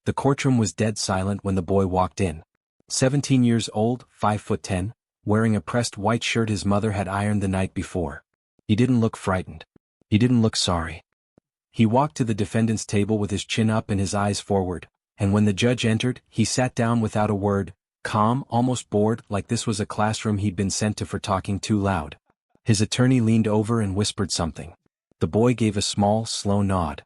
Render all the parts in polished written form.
The courtroom was dead silent when the boy walked in. 17 years old, 5'10", wearing a pressed white shirt his mother had ironed the night before. He didn't look frightened. He didn't look sorry. He walked to the defendant's table with his chin up and his eyes forward, and when the judge entered, he sat down without a word, calm, almost bored, like this was a classroom he'd been sent to for talking too loud. His attorney leaned over and whispered something. The boy gave a small, slow nod.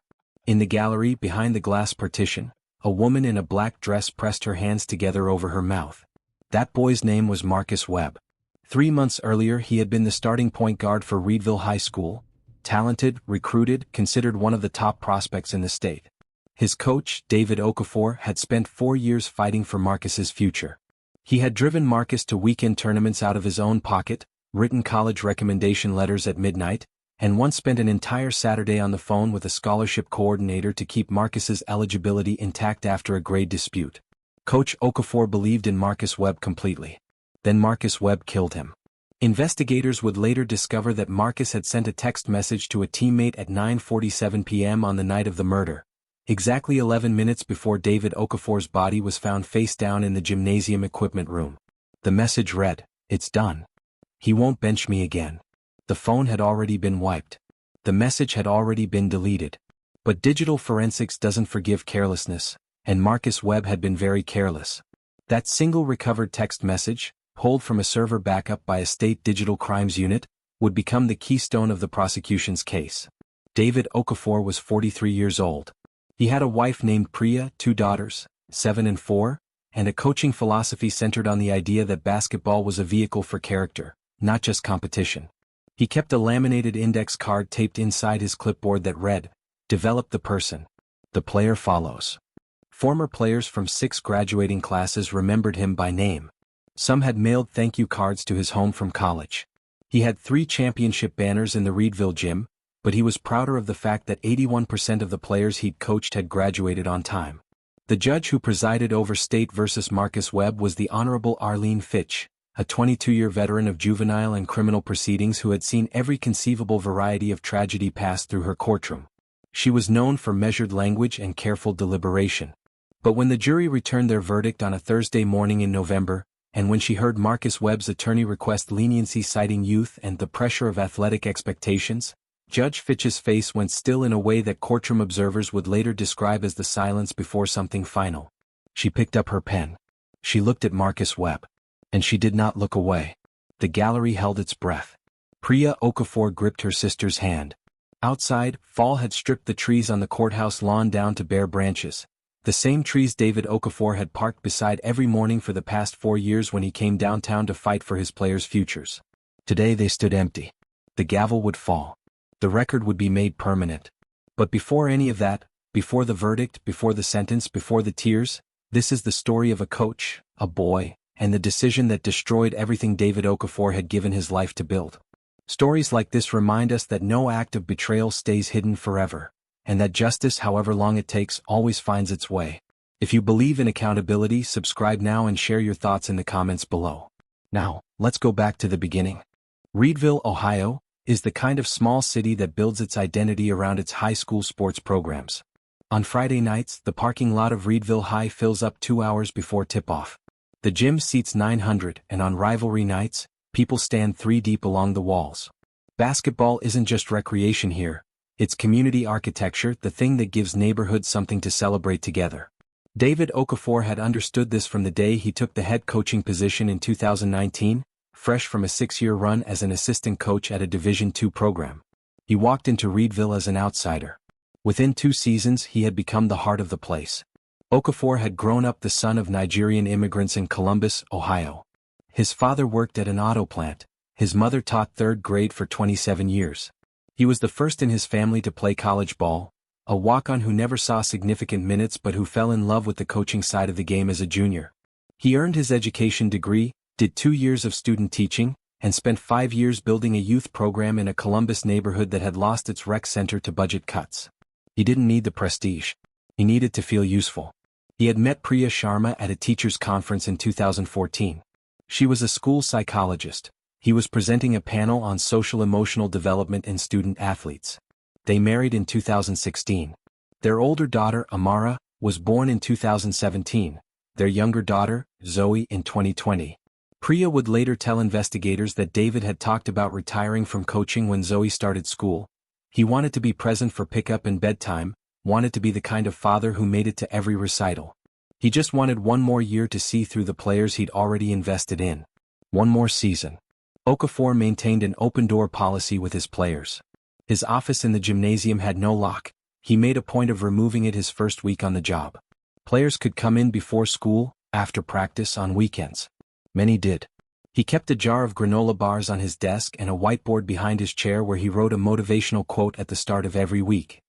In the gallery, behind the glass partition, a woman in a black dress pressed her hands together over her mouth. That boy's name was Marcus Webb. 3 months earlier he had been the starting point guard for Reedville High School. Talented, recruited, considered one of the top prospects in the state. His coach, David Okafor, had spent 4 years fighting for Marcus's future. He had driven Marcus to weekend tournaments out of his own pocket, written college recommendation letters at midnight, and once spent an entire Saturday on the phone with a scholarship coordinator to keep Marcus's eligibility intact after a grade dispute. Coach Okafor believed in Marcus Webb completely. Then Marcus Webb killed him. Investigators would later discover that Marcus had sent a text message to a teammate at 9:47 p.m. on the night of the murder, exactly 11 minutes before David Okafor's body was found face down in the gymnasium equipment room. The message read, "It's done. He won't bench me again." The phone had already been wiped. The message had already been deleted. But digital forensics doesn't forgive carelessness, and Marcus Webb had been very careless. That single recovered text message, pulled from a server backup by a state digital crimes unit, would become the keystone of the prosecution's case. David Okafor was 43 years old. He had a wife named Priya, 2 daughters, 7 and 4, and a coaching philosophy centered on the idea that basketball was a vehicle for character, not just competition. He kept a laminated index card taped inside his clipboard that read, "Develop the person. The player follows." Former players from 6 graduating classes remembered him by name. Some had mailed thank you cards to his home from college. He had 3 championship banners in the Reedville gym, but he was prouder of the fact that 81% of the players he'd coached had graduated on time. The judge who presided over State versus Marcus Webb was the Honorable Arlene Fitch, a 22-year veteran of juvenile and criminal proceedings who had seen every conceivable variety of tragedy pass through her courtroom. She was known for measured language and careful deliberation. But when the jury returned their verdict on a Thursday morning in November, and when she heard Marcus Webb's attorney request leniency citing youth and the pressure of athletic expectations, Judge Fitch's face went still in a way that courtroom observers would later describe as the silence before something final. She picked up her pen. She looked at Marcus Webb. And she did not look away. The gallery held its breath. Priya Okafor gripped her sister's hand. Outside, fall had stripped the trees on the courthouse lawn down to bare branches, the same trees David Okafor had parked beside every morning for the past 4 years when he came downtown to fight for his players' futures. Today they stood empty. The gavel would fall. The record would be made permanent. But before any of that, before the verdict, before the sentence, before the tears, this is the story of a coach, a boy, and the decision that destroyed everything David Okafor had given his life to build. Stories like this remind us that no act of betrayal stays hidden forever, and that justice, however long it takes, always finds its way. If you believe in accountability, subscribe now and share your thoughts in the comments below. Now, let's go back to the beginning. Reedville, Ohio, is the kind of small city that builds its identity around its high school sports programs. On Friday nights, the parking lot of Reedville High fills up 2 hours before tip-off. The gym seats 900, and on rivalry nights, people stand 3 deep along the walls. Basketball isn't just recreation here, it's community architecture, the thing that gives neighborhoods something to celebrate together. David Okafor had understood this from the day he took the head coaching position in 2019, fresh from a 6-year run as an assistant coach at a Division II program. He walked into Reedville as an outsider. Within 2 seasons he had become the heart of the place. Okafor had grown up the son of Nigerian immigrants in Columbus, Ohio. His father worked at an auto plant. His mother taught 3rd grade for 27 years. He was the first in his family to play college ball, a walk-on who never saw significant minutes but who fell in love with the coaching side of the game as a junior. He earned his education degree, did 2 years of student teaching, and spent 5 years building a youth program in a Columbus neighborhood that had lost its rec center to budget cuts. He didn't need the prestige. He needed to feel useful. He had met Priya Sharma at a teachers' conference in 2014. She was a school psychologist. He was presenting a panel on social-emotional development in student athletes. They married in 2016. Their older daughter, Amara, was born in 2017, their younger daughter, Zoe, in 2020. Priya would later tell investigators that David had talked about retiring from coaching when Zoe started school. He wanted to be present for pickup and bedtime, wanted to be the kind of father who made it to every recital. He just wanted one more year to see through the players he'd already invested in. One more season. Okafor maintained an open-door policy with his players. His office in the gymnasium had no lock. He made a point of removing it his first week on the job. Players could come in before school, after practice, on weekends. Many did. He kept a jar of granola bars on his desk and a whiteboard behind his chair where he wrote a motivational quote at the start of every week.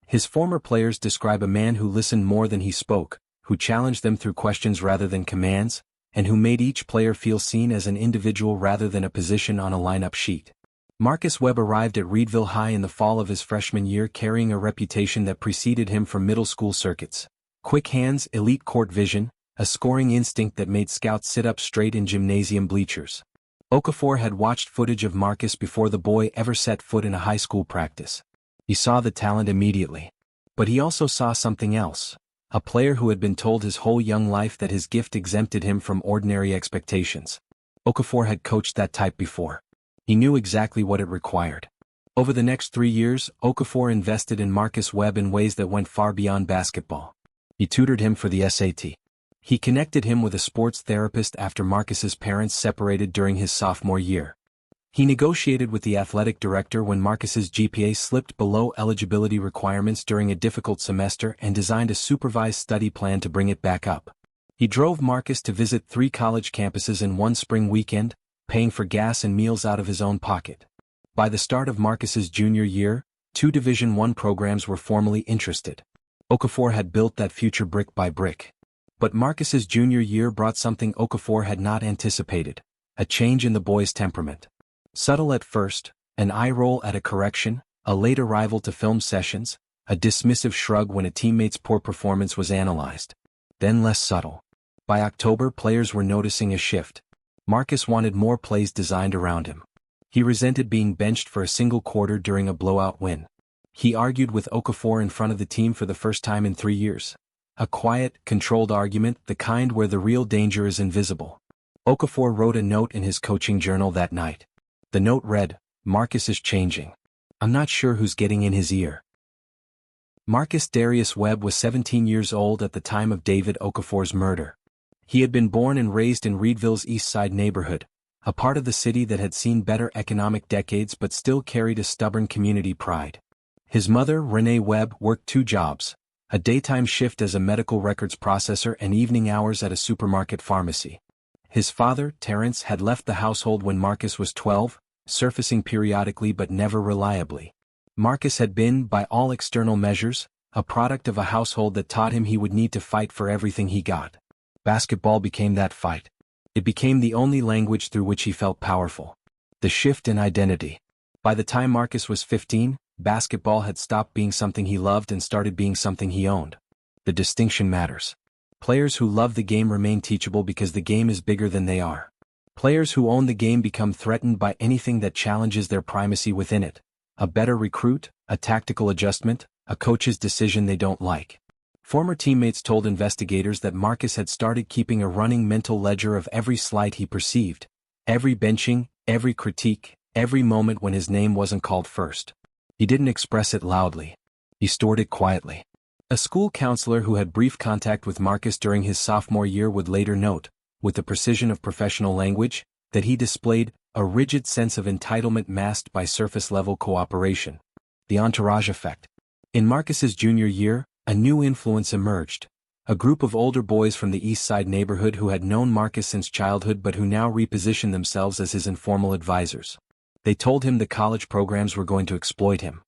His former players describe a man who listened more than he spoke, who challenged them through questions rather than commands, and who made each player feel seen as an individual rather than a position on a lineup sheet. Marcus Webb arrived at Reedville High in the fall of his freshman year carrying a reputation that preceded him from middle school circuits. Quick hands, elite court vision, a scoring instinct that made scouts sit up straight in gymnasium bleachers. Okafor had watched footage of Marcus before the boy ever set foot in a high school practice. He saw the talent immediately. But he also saw something else. A player who had been told his whole young life that his gift exempted him from ordinary expectations. Okafor had coached that type before. He knew exactly what it required. Over the next 3 years, Okafor invested in Marcus Webb in ways that went far beyond basketball. He tutored him for the SAT. He connected him with a sports therapist after Marcus's parents separated during his sophomore year. He negotiated with the athletic director when Marcus's GPA slipped below eligibility requirements during a difficult semester and designed a supervised study plan to bring it back up. He drove Marcus to visit 3 college campuses in one spring weekend, paying for gas and meals out of his own pocket. By the start of Marcus's junior year, 2 Division I programs were formally interested. Okafor had built that future brick by brick. But Marcus's junior year brought something Okafor had not anticipated, a change in the boy's temperament. Subtle at first, an eye roll at a correction, a late arrival to film sessions, a dismissive shrug when a teammate's poor performance was analyzed. Then less subtle. By October, players were noticing a shift. Marcus wanted more plays designed around him. He resented being benched for a single quarter during a blowout win. He argued with Okafor in front of the team for the first time in 3 years. A quiet, controlled argument, the kind where the real danger is invisible. Okafor wrote a note in his coaching journal that night. The note read, "Marcus is changing. I'm not sure who's getting in his ear." Marcus Darius Webb was 17 years old at the time of David Okafor's murder. He had been born and raised in Reedville's East Side neighborhood, a part of the city that had seen better economic decades but still carried a stubborn community pride. His mother, Renee Webb, worked 2 jobs. A daytime shift as a medical records processor and evening hours at a supermarket pharmacy. His father, Terrence, had left the household when Marcus was 12, surfacing periodically but never reliably. Marcus had been, by all external measures, a product of a household that taught him he would need to fight for everything he got. Basketball became that fight. It became the only language through which he felt powerful. The shift in identity. By the time Marcus was 15, basketball had stopped being something he loved and started being something he owned. The distinction matters. Players who love the game remain teachable because the game is bigger than they are. Players who own the game become threatened by anything that challenges their primacy within it. A better recruit, a tactical adjustment, a coach's decision they don't like. Former teammates told investigators that Marcus had started keeping a running mental ledger of every slight he perceived, every benching, every critique, every moment when his name wasn't called first. He didn't express it loudly. He stored it quietly. A school counselor who had brief contact with Marcus during his sophomore year would later note, with the precision of professional language, that he displayed a rigid sense of entitlement masked by surface-level cooperation. The entourage effect. In Marcus's junior year, a new influence emerged. A group of older boys from the East Side neighborhood who had known Marcus since childhood but who now repositioned themselves as his informal advisors. They told him the college programs were going to exploit him.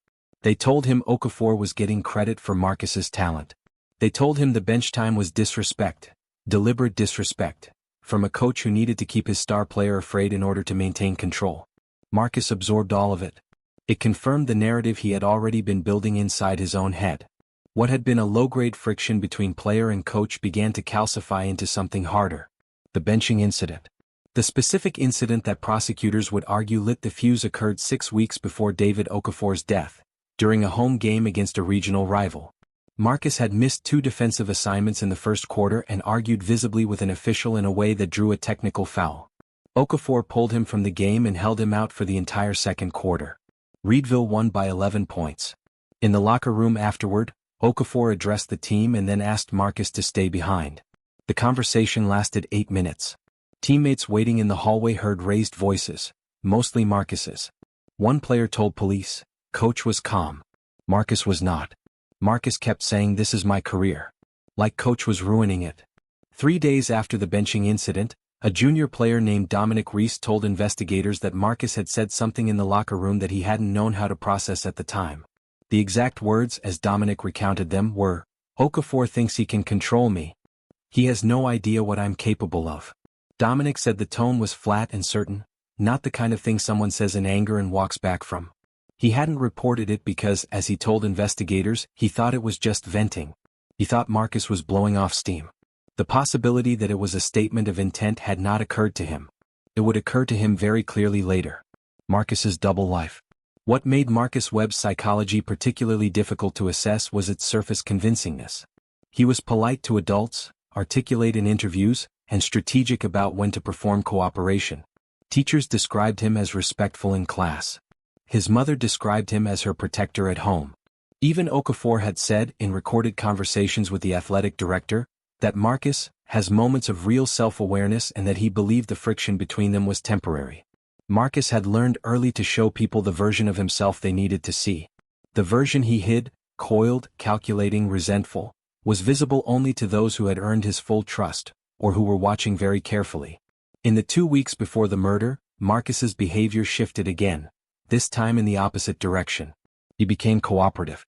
They told him Okafor was getting credit for Marcus's talent. They told him the bench time was disrespect, deliberate disrespect, from a coach who needed to keep his star player afraid in order to maintain control. Marcus absorbed all of it. It confirmed the narrative he had already been building inside his own head. What had been a low-grade friction between player and coach began to calcify into something harder. The benching incident. The specific incident that prosecutors would argue lit the fuse occurred 6 weeks before David Okafor's death, during a home game against a regional rival. Marcus had missed 2 defensive assignments in the first quarter and argued visibly with an official in a way that drew a technical foul. Okafor pulled him from the game and held him out for the entire second quarter. Reedville won by 11 points. In the locker room afterward, Okafor addressed the team and then asked Marcus to stay behind. The conversation lasted 8 minutes. Teammates waiting in the hallway heard raised voices, mostly Marcus's. One player told police, "Coach was calm. Marcus was not." Marcus kept saying, "This is my career." Like Coach was ruining it. 3 days after the benching incident, a junior player named Dominic Reese told investigators that Marcus had said something in the locker room that he hadn't known how to process at the time. The exact words, as Dominic recounted them, were, "Okafor thinks he can control me. He has no idea what I'm capable of." Dominic said the tone was flat and certain, not the kind of thing someone says in anger and walks back from. He hadn't reported it because, as he told investigators, he thought it was just venting. He thought Marcus was blowing off steam. The possibility that it was a statement of intent had not occurred to him. It would occur to him very clearly later. Marcus's double life. What made Marcus Webb's psychology particularly difficult to assess was its surface convincingness. He was polite to adults, articulate in interviews, and strategic about when to perform cooperation. Teachers described him as respectful in class. His mother described him as her protector at home. Even Okafor had said, in recorded conversations with the athletic director, that Marcus has moments of real self-awareness and that he believed the friction between them was temporary. Marcus had learned early to show people the version of himself they needed to see. The version he hid, coiled, calculating, resentful, was visible only to those who had earned his full trust, or who were watching very carefully. In the 2 weeks before the murder, Marcus's behavior shifted again, this time in the opposite direction. He became cooperative.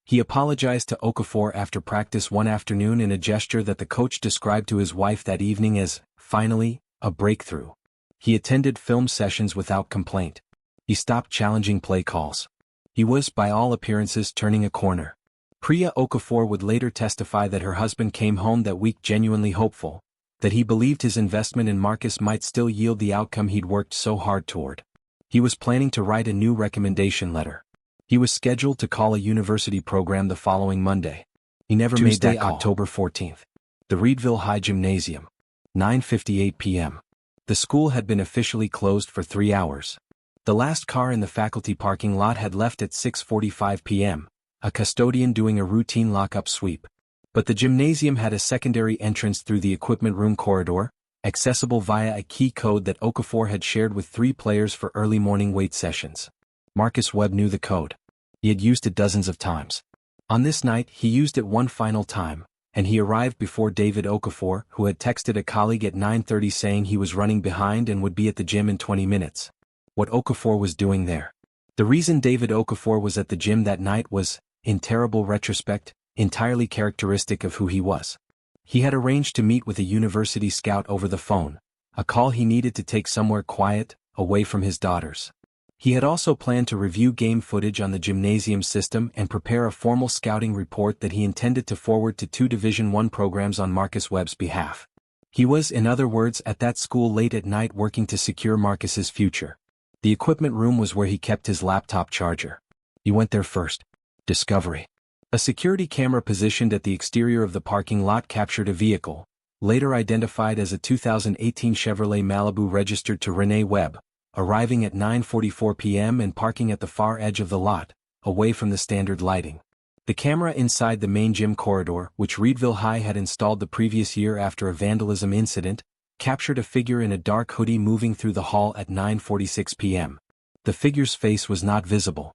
He apologized to Okafor after practice one afternoon in a gesture that the coach described to his wife that evening as, finally, a breakthrough. He attended film sessions without complaint. He stopped challenging play calls. He was, by all appearances, turning a corner. Priya Okafor would later testify that her husband came home that week genuinely hopeful, that he believed his investment in Marcus might still yield the outcome he'd worked so hard toward. He was planning to write a new recommendation letter. He was scheduled to call a university program the following Monday. He never made that call. October 14th. The Reedville High Gymnasium. 9:58 p.m. The school had been officially closed for 3 hours. The last car in the faculty parking lot had left at 6:45 p.m., a custodian doing a routine lock-up sweep. But the gymnasium had a secondary entrance through the equipment room corridor, accessible via a key code that Okafor had shared with 3 players for early morning weight sessions. Marcus Webb knew the code. He had used it dozens of times. On this night, he used it one final time, and he arrived before David Okafor, who had texted a colleague at 9:30 saying he was running behind and would be at the gym in 20 minutes. What Okafor was doing there. The reason David Okafor was at the gym that night was, in terrible retrospect, entirely characteristic of who he was. He had arranged to meet with a university scout over the phone, a call he needed to take somewhere quiet, away from his daughters. He had also planned to review game footage on the gymnasium system and prepare a formal scouting report that he intended to forward to 2 Division I programs on Marcus Webb's behalf. He was, in other words, at that school late at night working to secure Marcus's future. The equipment room was where he kept his laptop charger. He went there first. Discovery. A security camera positioned at the exterior of the parking lot captured a vehicle, later identified as a 2018 Chevrolet Malibu registered to Renee Webb, arriving at 9:44 p.m. and parking at the far edge of the lot, away from the standard lighting. The camera inside the main gym corridor, which Reedville High had installed the previous year after a vandalism incident, captured a figure in a dark hoodie moving through the hall at 9:46 p.m. The figure's face was not visible.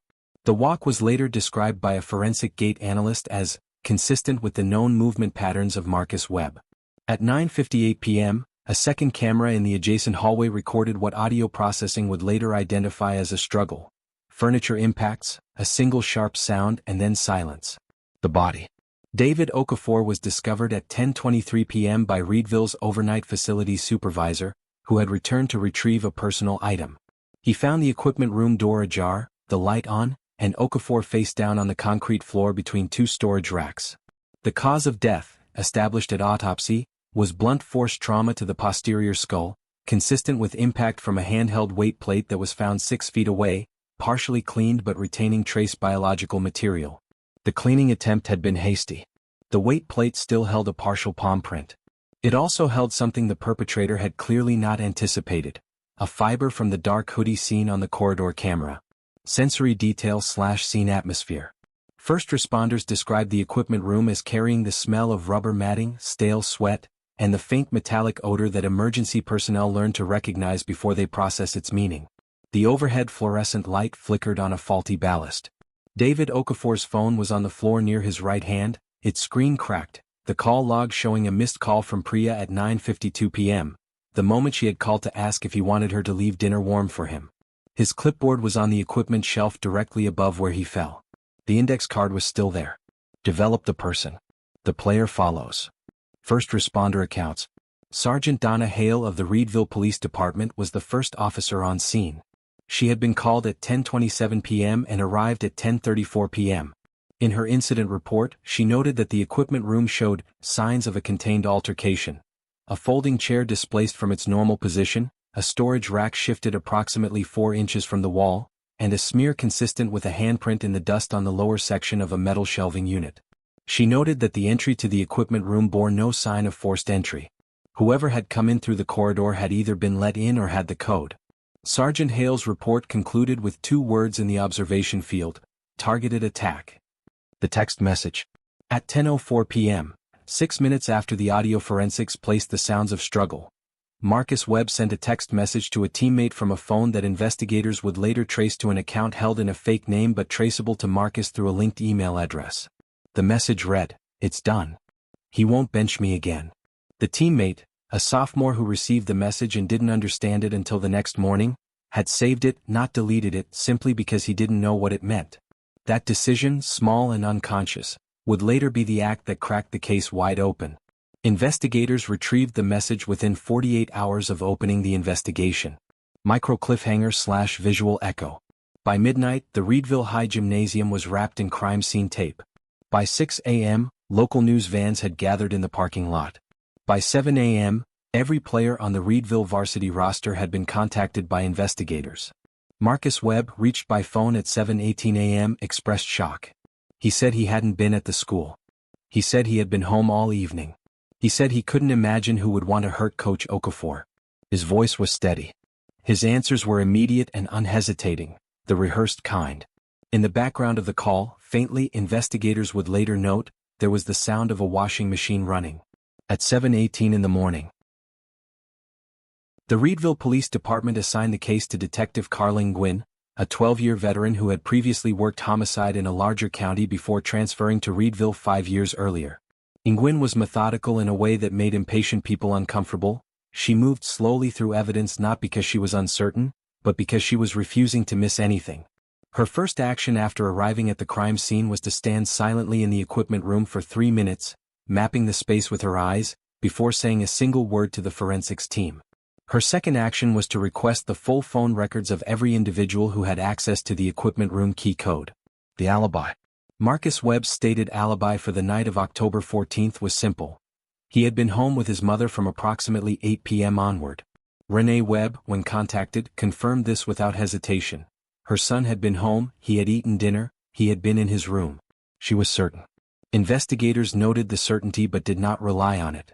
The walk was later described by a forensic gait analyst as consistent with the known movement patterns of Marcus Webb. At 9:58 p.m., a second camera in the adjacent hallway recorded what audio processing would later identify as a struggle. Furniture impacts, a single sharp sound and then silence. The body. David Okafor was discovered at 10:23 p.m. by Reedville's overnight facilities supervisor, who had returned to retrieve a personal item. He found the equipment room door ajar, the light on, and Okafor face down on the concrete floor between 2 storage racks. The cause of death, established at autopsy, was blunt force trauma to the posterior skull, consistent with impact from a handheld weight plate that was found 6 feet away, partially cleaned but retaining trace biological material. The cleaning attempt had been hasty. The weight plate still held a partial palm print. It also held something the perpetrator had clearly not anticipated: a fiber from the dark hoodie seen on the corridor camera. Sensory detail/scene atmosphere. First responders described the equipment room as carrying the smell of rubber matting, stale sweat, and the faint metallic odor that emergency personnel learned to recognize before they process its meaning. The overhead fluorescent light flickered on a faulty ballast. David Okafor's phone was on the floor near his right hand, its screen cracked, the call log showing a missed call from Priya at 9:52 p.m., the moment she had called to ask if he wanted her to leave dinner warm for him. His clipboard was on the equipment shelf directly above where he fell. The index card was still there. Develop the person. The player follows. First responder accounts. Sergeant Donna Hale of the Reedville Police Department was the first officer on scene. She had been called at 10:27 p.m. and arrived at 10:34 p.m. In her incident report, she noted that the equipment room showed signs of a contained altercation. A folding chair displaced from its normal position, a storage rack shifted approximately 4 inches from the wall, and a smear consistent with a handprint in the dust on the lower section of a metal shelving unit. She noted that the entry to the equipment room bore no sign of forced entry. Whoever had come in through the corridor had either been let in or had the code. Sergeant Hale's report concluded with 2 words in the observation field: targeted attack. The text message. At 10:04 p.m., 6 minutes after the audio forensics placed the sounds of struggle, Marcus Webb sent a text message to a teammate from a phone that investigators would later trace to an account held in a fake name but traceable to Marcus through a linked email address. The message read, "It's done. He won't bench me again." The teammate, a sophomore who received the message and didn't understand it until the next morning, had saved it, not deleted it, simply because he didn't know what it meant. That decision, small and unconscious, would later be the act that cracked the case wide open. Investigators retrieved the message within 48 hours of opening the investigation. Micro cliffhanger/visual echo. By midnight, the Reedville High Gymnasium was wrapped in crime scene tape. By 6 a.m., local news vans had gathered in the parking lot. By 7 a.m., every player on the Reedville varsity roster had been contacted by investigators. Marcus Webb, reached by phone at 7:18 a.m., expressed shock. He said he hadn't been at the school. He said he had been home all evening. He said he couldn't imagine who would want to hurt Coach Okafor. His voice was steady. His answers were immediate and unhesitating, the rehearsed kind. In the background of the call, faintly, investigators would later note, there was the sound of a washing machine running. At 7:18 in the morning, the Reedville Police Department assigned the case to Detective Carling Gwynn, a 12-year veteran who had previously worked homicide in a larger county before transferring to Reedville 5 years earlier. Gwynn was methodical in a way that made impatient people uncomfortable. She moved slowly through evidence not because she was uncertain, but because she was refusing to miss anything. Her first action after arriving at the crime scene was to stand silently in the equipment room for 3 minutes, mapping the space with her eyes, before saying a single word to the forensics team. Her second action was to request the full phone records of every individual who had access to the equipment room key code. The alibi. Marcus Webb's stated alibi for the night of October 14th was simple. He had been home with his mother from approximately 8 p.m. onward. Renee Webb, when contacted, confirmed this without hesitation. Her son had been home, he had eaten dinner, he had been in his room. She was certain. Investigators noted the certainty but did not rely on it.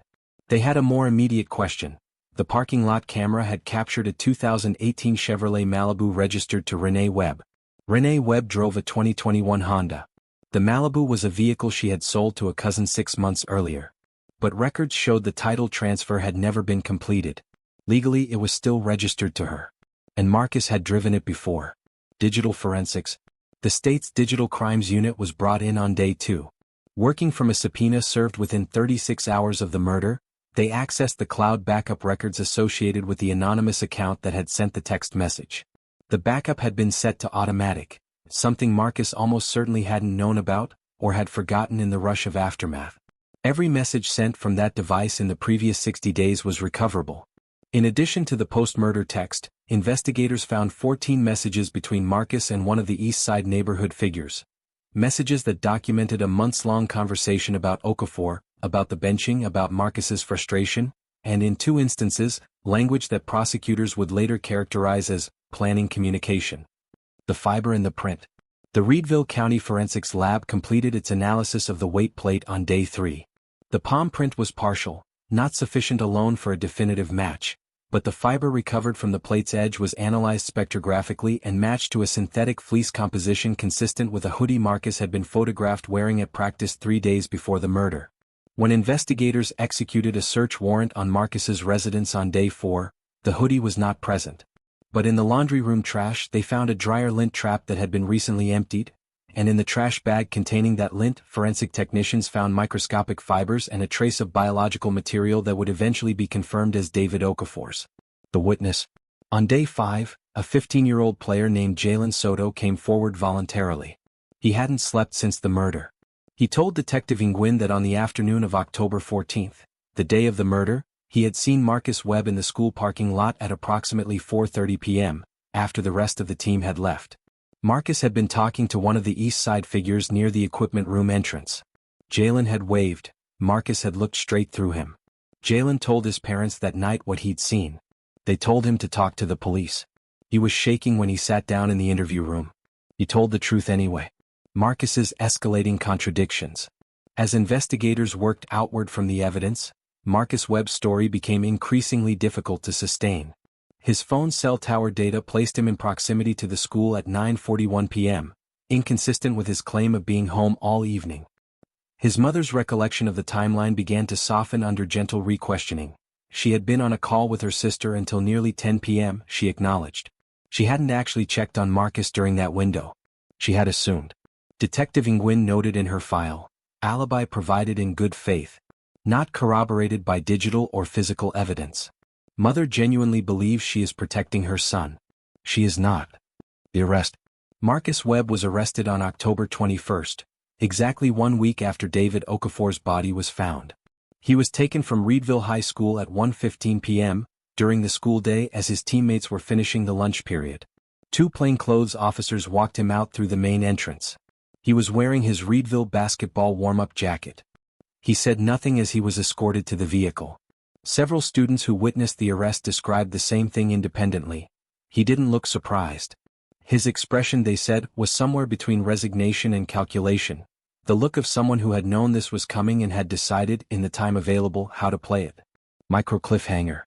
They had a more immediate question. The parking lot camera had captured a 2018 Chevrolet Malibu registered to Renee Webb. Renee Webb drove a 2021 Honda. The Malibu was a vehicle she had sold to a cousin 6 months earlier. But records showed the title transfer had never been completed. Legally, it was still registered to her. And Marcus had driven it before. Digital forensics. The state's digital crimes unit was brought in on day 2. Working from a subpoena served within 36 hours of the murder, they accessed the cloud backup records associated with the anonymous account that had sent the text message. The backup had been set to automatic, something Marcus almost certainly hadn't known about, or had forgotten in the rush of aftermath. Every message sent from that device in the previous 60 days was recoverable. In addition to the post-murder text, investigators found 14 messages between Marcus and one of the East Side neighborhood figures. Messages that documented a months-long conversation about Okafor, about the benching, about Marcus's frustration, and in 2 instances, language that prosecutors would later characterize as planning communication. The fiber in the print. The Reedville County Forensics Lab completed its analysis of the weight plate on day 3. The palm print was partial, not sufficient alone for a definitive match, but the fiber recovered from the plate's edge was analyzed spectrographically and matched to a synthetic fleece composition consistent with a hoodie Marcus had been photographed wearing at practice 3 days before the murder. When investigators executed a search warrant on Marcus's residence on day 4, the hoodie was not present. But in the laundry room trash they found a dryer lint trap that had been recently emptied, and in the trash bag containing that lint, forensic technicians found microscopic fibers and a trace of biological material that would eventually be confirmed as David Okafor's. The witness. On day 5, a 15-year-old player named Jalen Soto came forward voluntarily. He hadn't slept since the murder. He told Detective Nguyen that on the afternoon of October 14th, the day of the murder, he had seen Marcus Webb in the school parking lot at approximately 4:30 p.m., after the rest of the team had left. Marcus had been talking to one of the East Side figures near the equipment room entrance. Jalen had waved. Marcus had looked straight through him. Jalen told his parents that night what he'd seen. They told him to talk to the police. He was shaking when he sat down in the interview room. He told the truth anyway. Marcus's escalating contradictions. As investigators worked outward from the evidence, Marcus Webb's story became increasingly difficult to sustain. His phone cell tower data placed him in proximity to the school at 9:41 p.m., inconsistent with his claim of being home all evening. His mother's recollection of the timeline began to soften under gentle re-questioning. She had been on a call with her sister until nearly 10 p.m., she acknowledged. She hadn't actually checked on Marcus during that window. She had assumed. Detective Nguyen noted in her file, alibi provided in good faith, not corroborated by digital or physical evidence. Mother genuinely believes she is protecting her son. She is not. The arrest. Marcus Webb was arrested on October 21st, exactly 1 week after David Okafor's body was found. He was taken from Reedville High School at 1:15 p.m., during the school day as his teammates were finishing the lunch period. 2 plainclothes officers walked him out through the main entrance. He was wearing his Reedville basketball warm-up jacket. He said nothing as he was escorted to the vehicle. Several students who witnessed the arrest described the same thing independently. He didn't look surprised. His expression, they said, was somewhere between resignation and calculation, the look of someone who had known this was coming and had decided, in the time available, how to play it. Micro cliffhanger.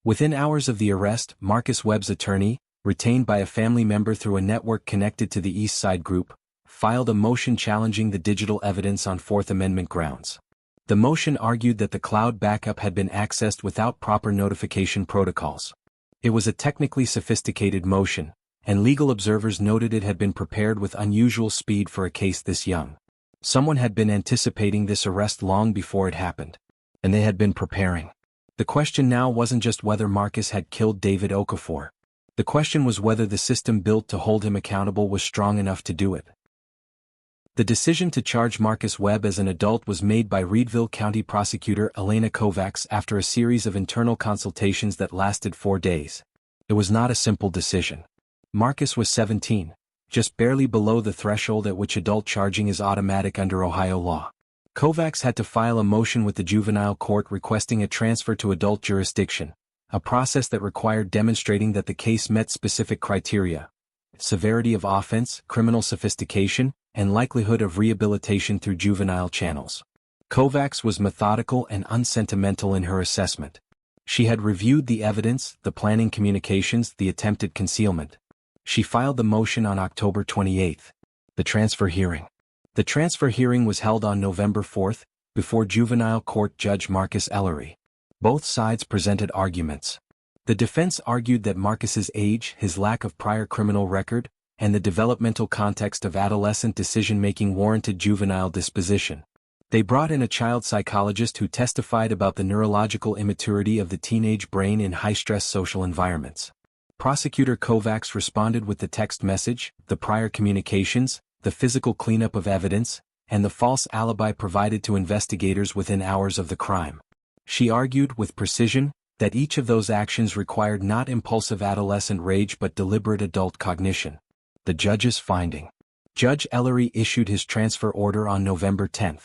Within hours of the arrest, Marcus Webb's attorney, retained by a family member through a network connected to the East Side Group, filed a motion challenging the digital evidence on Fourth Amendment grounds. The motion argued that the cloud backup had been accessed without proper notification protocols. It was a technically sophisticated motion, and legal observers noted it had been prepared with unusual speed for a case this young. Someone had been anticipating this arrest long before it happened. And they had been preparing. The question now wasn't just whether Marcus had killed David Okafor. The question was whether the system built to hold him accountable was strong enough to do it. The decision to charge Marcus Webb as an adult was made by Reedville County Prosecutor Elena Kovacs after a series of internal consultations that lasted 4 days. It was not a simple decision. Marcus was 17, just barely below the threshold at which adult charging is automatic under Ohio law. Kovacs had to file a motion with the juvenile court requesting a transfer to adult jurisdiction, a process that required demonstrating that the case met specific criteria: severity of offense, criminal sophistication, and likelihood of rehabilitation through juvenile channels. Kovacs was methodical and unsentimental in her assessment. She had reviewed the evidence, the planning communications, the attempted concealment. She filed the motion on October 28. The transfer hearing. The transfer hearing was held on November 4, before juvenile court judge Marcus Ellery. Both sides presented arguments. The defense argued that Marcus's age, his lack of prior criminal record, and the developmental context of adolescent decision-making warranted juvenile disposition. They brought in a child psychologist who testified about the neurological immaturity of the teenage brain in high-stress social environments. Prosecutor Kovacs responded with the text message, the prior communications, the physical cleanup of evidence, and the false alibi provided to investigators within hours of the crime. She argued with precision that each of those actions required not impulsive adolescent rage but deliberate adult cognition. The judge's finding. Judge Ellery issued his transfer order on November 10.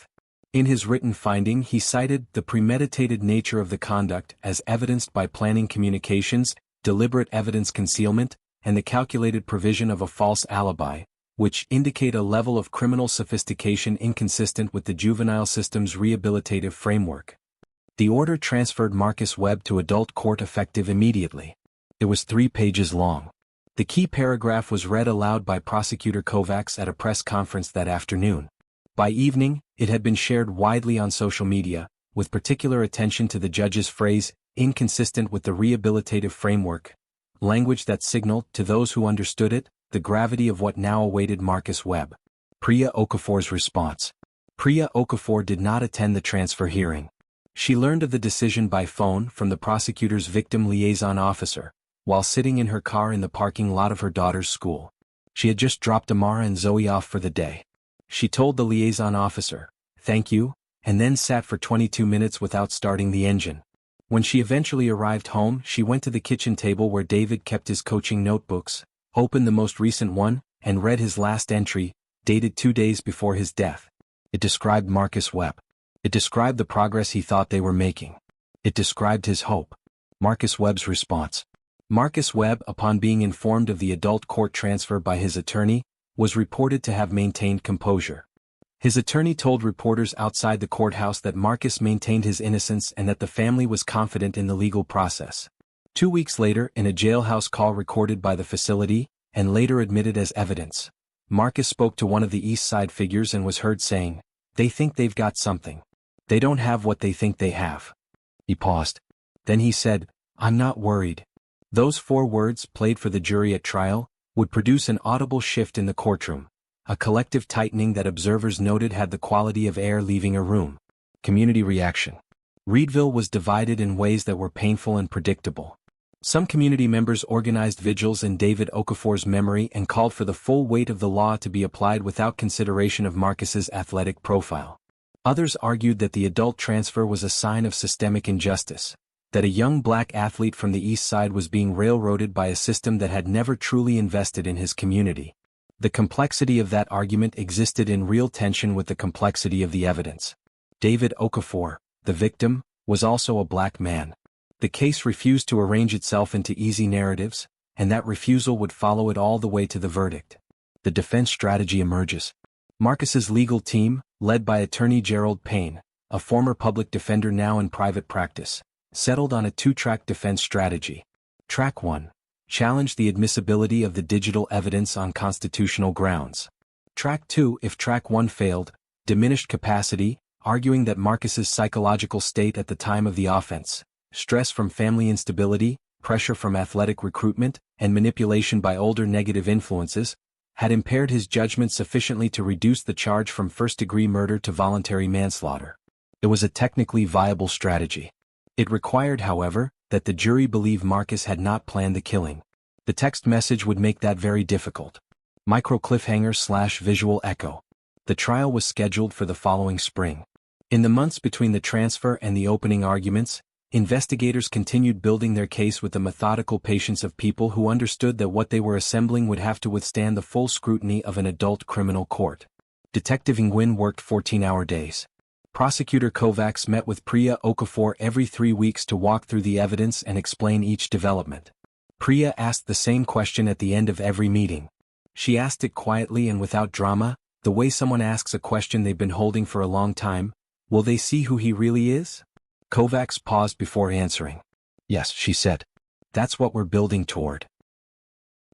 In his written finding, he cited the premeditated nature of the conduct as evidenced by planning communications, deliberate evidence concealment, and the calculated provision of a false alibi, which indicate a level of criminal sophistication inconsistent with the juvenile system's rehabilitative framework. The order transferred Marcus Webb to adult court effective immediately. It was 3 pages long. The key paragraph was read aloud by Prosecutor Kovacs at a press conference that afternoon. By evening, it had been shared widely on social media, with particular attention to the judge's phrase, inconsistent with the rehabilitative framework, language that signaled, to those who understood it, the gravity of what now awaited Marcus Webb. Priya Okafor's response. Priya Okafor did not attend the transfer hearing. She learned of the decision by phone from the prosecutor's victim liaison officer, while sitting in her car in the parking lot of her daughter's school. She had just dropped Amara and Zoe off for the day. She told the liaison officer, "Thank you," and then sat for 22 minutes without starting the engine. When she eventually arrived home, she went to the kitchen table where David kept his coaching notebooks, opened the most recent one, and read his last entry, dated 2 days before his death. It described Marcus Webb. It described the progress he thought they were making. It described his hope. Marcus Webb's response. Marcus Webb, upon being informed of the adult court transfer by his attorney, was reported to have maintained composure. His attorney told reporters outside the courthouse that Marcus maintained his innocence and that the family was confident in the legal process. 2 weeks later, in a jailhouse call recorded by the facility, and later admitted as evidence, Marcus spoke to one of the East Side figures and was heard saying, "They think they've got something. They don't have what they think they have." He paused. Then he said, "I'm not worried." Those 4 words, played for the jury at trial, would produce an audible shift in the courtroom, a collective tightening that observers noted had the quality of air leaving a room. Community reaction. Reedville was divided in ways that were painful and predictable. Some community members organized vigils in David Okafor's memory and called for the full weight of the law to be applied without consideration of Marcus's athletic profile. Others argued that the adult transfer was a sign of systemic injustice, that a young black athlete from the East Side was being railroaded by a system that had never truly invested in his community. The complexity of that argument existed in real tension with the complexity of the evidence. David Okafor, the victim, was also a black man. The case refused to arrange itself into easy narratives, and that refusal would follow it all the way to the verdict. The defense strategy emerges. Marcus's legal team, led by attorney Gerald Payne, a former public defender now in private practice, settled on a 2-track defense strategy. Track 1. Challenged the admissibility of the digital evidence on constitutional grounds. Track 2. If Track 1 failed, diminished capacity, arguing that Marcus's psychological state at the time of the offense, stress from family instability, pressure from athletic recruitment, and manipulation by older negative influences, had impaired his judgment sufficiently to reduce the charge from first-degree murder to voluntary manslaughter. It was a technically viable strategy. It required, however, that the jury believe Marcus had not planned the killing. The text message would make that very difficult. Micro cliffhanger/visual echo. The trial was scheduled for the following spring. In the months between the transfer and the opening arguments, investigators continued building their case with the methodical patience of people who understood that what they were assembling would have to withstand the full scrutiny of an adult criminal court. Detective Nguyen worked 14-hour days. Prosecutor Kovacs met with Priya Okafor every 3 weeks to walk through the evidence and explain each development. Priya asked the same question at the end of every meeting. She asked it quietly and without drama, the way someone asks a question they've been holding for a long time. Will they see who he really is? Kovacs paused before answering. Yes, she said. That's what we're building toward.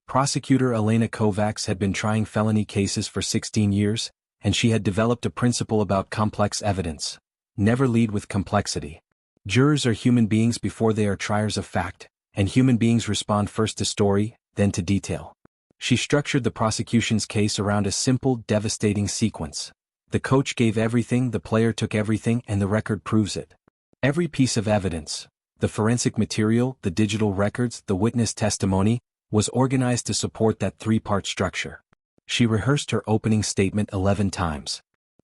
Prosecutor Elena Kovacs had been trying felony cases for 16 years, and she had developed a principle about complex evidence. Never lead with complexity. Jurors are human beings before they are triers of fact, and human beings respond first to story, then to detail. She structured the prosecution's case around a simple, devastating sequence. The coach gave everything, the player took everything, and the record proves it. Every piece of evidence, the forensic material, the digital records, the witness testimony, was organized to support that 3-part structure. She rehearsed her opening statement 11 times.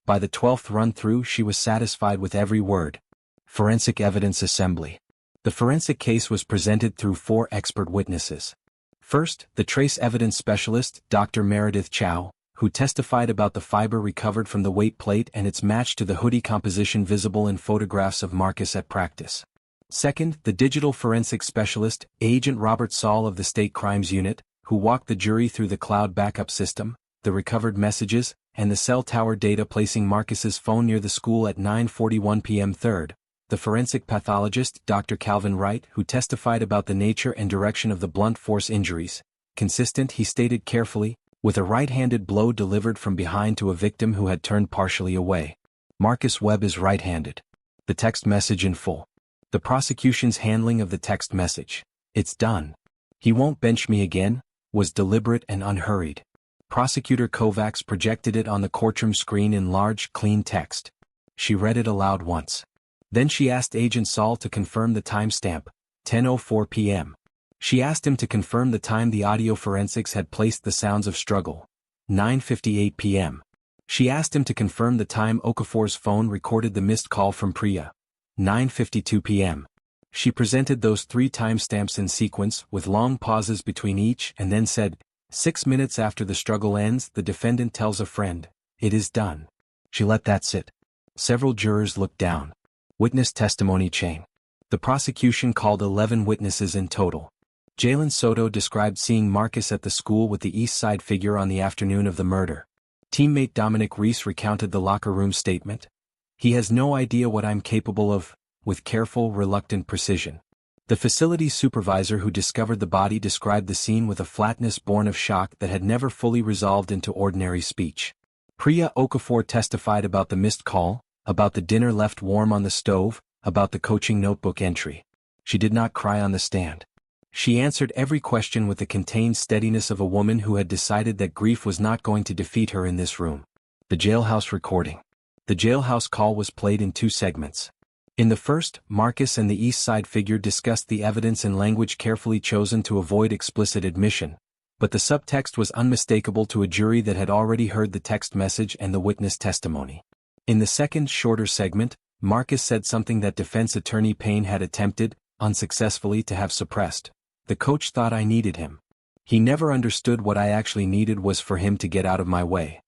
By the 12th run-through she was satisfied with every word. Forensic evidence assembly. The forensic case was presented through 4 expert witnesses. First, the trace evidence specialist, Dr. Meredith Chow, who testified about the fiber recovered from the weight plate and its match to the hoodie composition visible in photographs of Marcus at practice. Second, the digital forensic specialist, Agent Robert Saul of the State Crimes Unit, who walked the jury through the cloud backup system, the recovered messages, and the cell tower data placing Marcus's phone near the school at 9:41 p.m. Third, the forensic pathologist, Dr. Calvin Wright, who testified about the nature and direction of the blunt force injuries, consistent, he stated carefully, with a right-handed blow delivered from behind to a victim who had turned partially away. Marcus Webb is right-handed. The text message in full. The prosecution's handling of the text message, "It's done. He won't bench me again," was deliberate and unhurried. Prosecutor Kovacs projected it on the courtroom screen in large, clean text. She read it aloud once. Then she asked Agent Saul to confirm the timestamp, 10:04 p.m. She asked him to confirm the time the audio forensics had placed the sounds of struggle, 9:58 p.m. She asked him to confirm the time Okafor's phone recorded the missed call from Priya, 9:52 p.m. She presented those three timestamps in sequence with long pauses between each and then said, 6 minutes after the struggle ends, the defendant tells a friend, "It is done." She let that sit. Several jurors looked down. Witness testimony chain. The prosecution called 11 witnesses in total. Jalen Soto described seeing Marcus at the school with the East Side figure on the afternoon of the murder. Teammate Dominic Reese recounted the locker room statement. "He has no idea what I'm capable of," with careful, reluctant precision. The facility supervisor who discovered the body described the scene with a flatness born of shock that had never fully resolved into ordinary speech. Priya Okafor testified about the missed call, about the dinner left warm on the stove, about the coaching notebook entry. She did not cry on the stand. She answered every question with the contained steadiness of a woman who had decided that grief was not going to defeat her in this room. The jailhouse recording. The jailhouse call was played in 2 segments. In the first, Marcus and the East Side figure discussed the evidence in language carefully chosen to avoid explicit admission, but the subtext was unmistakable to a jury that had already heard the text message and the witness testimony. In the second, shorter segment, Marcus said something that defense attorney Payne had attempted, unsuccessfully, to have suppressed. "The coach thought I needed him. He never understood what I actually needed was for him to get out of my way."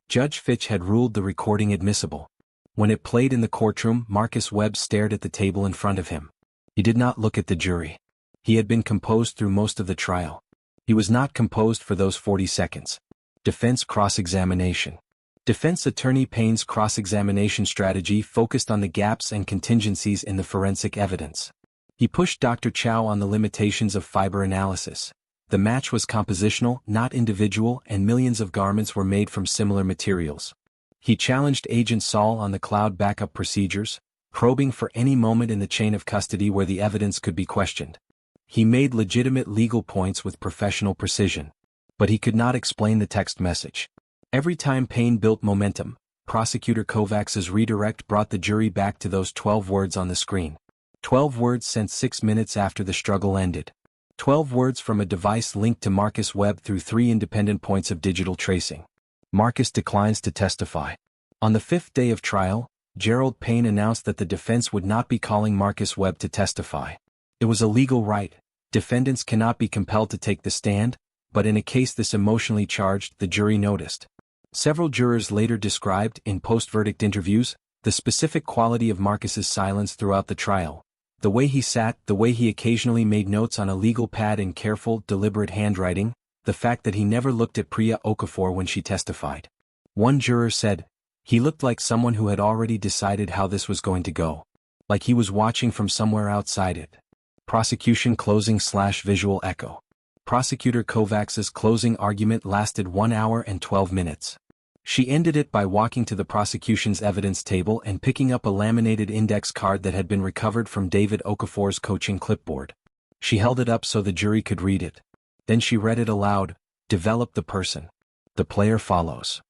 Judge Fitch had ruled the recording admissible. When it played in the courtroom, Marcus Webb stared at the table in front of him. He did not look at the jury. He had been composed through most of the trial. He was not composed for those 40 seconds. Defense cross-examination. Defense attorney Payne's cross-examination strategy focused on the gaps and contingencies in the forensic evidence. He pushed Dr. Chow on the limitations of fiber analysis. The match was compositional, not individual, and millions of garments were made from similar materials. He challenged Agent Saul on the cloud backup procedures, probing for any moment in the chain of custody where the evidence could be questioned. He made legitimate legal points with professional precision. But he could not explain the text message. Every time Payne built momentum, Prosecutor Kovacs's redirect brought the jury back to those 12 words on the screen. 12 words sent 6 minutes after the struggle ended. 12 words from a device linked to Marcus Webb through 3 independent points of digital tracing. Marcus declines to testify. On the 5th day of trial, Gerald Payne announced that the defense would not be calling Marcus Webb to testify. It was a legal right. Defendants cannot be compelled to take the stand, but in a case this emotionally charged, the jury noticed. Several jurors later described, in post-verdict interviews, the specific quality of Marcus's silence throughout the trial. The way he sat, the way he occasionally made notes on a legal pad in careful, deliberate handwriting, the fact that he never looked at Priya Okafor when she testified. One juror said, "He looked like someone who had already decided how this was going to go. Like he was watching from somewhere outside it." Prosecution closing/visual echo. Prosecutor Kovacs's closing argument lasted 1 hour and 12 minutes. She ended it by walking to the prosecution's evidence table and picking up a laminated index card that had been recovered from David Okafor's coaching clipboard. She held it up so the jury could read it. Then she read it aloud, "Develop the person. The player follows."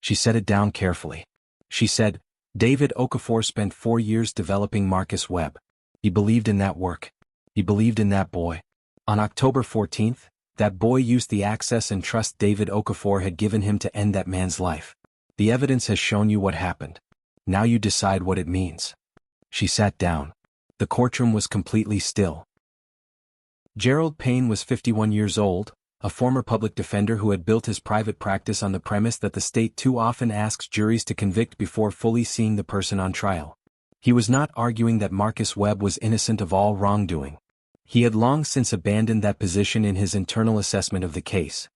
She set it down carefully. She said, "David Okafor spent 4 years developing Marcus Webb. He believed in that work. He believed in that boy. On October 14th, that boy used the access and trust David Okafor had given him to end that man's life. The evidence has shown you what happened. Now you decide what it means." She sat down. The courtroom was completely still. Gerald Payne was 51 years old, a former public defender who had built his private practice on the premise that the state too often asks juries to convict before fully seeing the person on trial. He was not arguing that Marcus Webb was innocent of all wrongdoing. He had long since abandoned that position in his internal assessment of the case.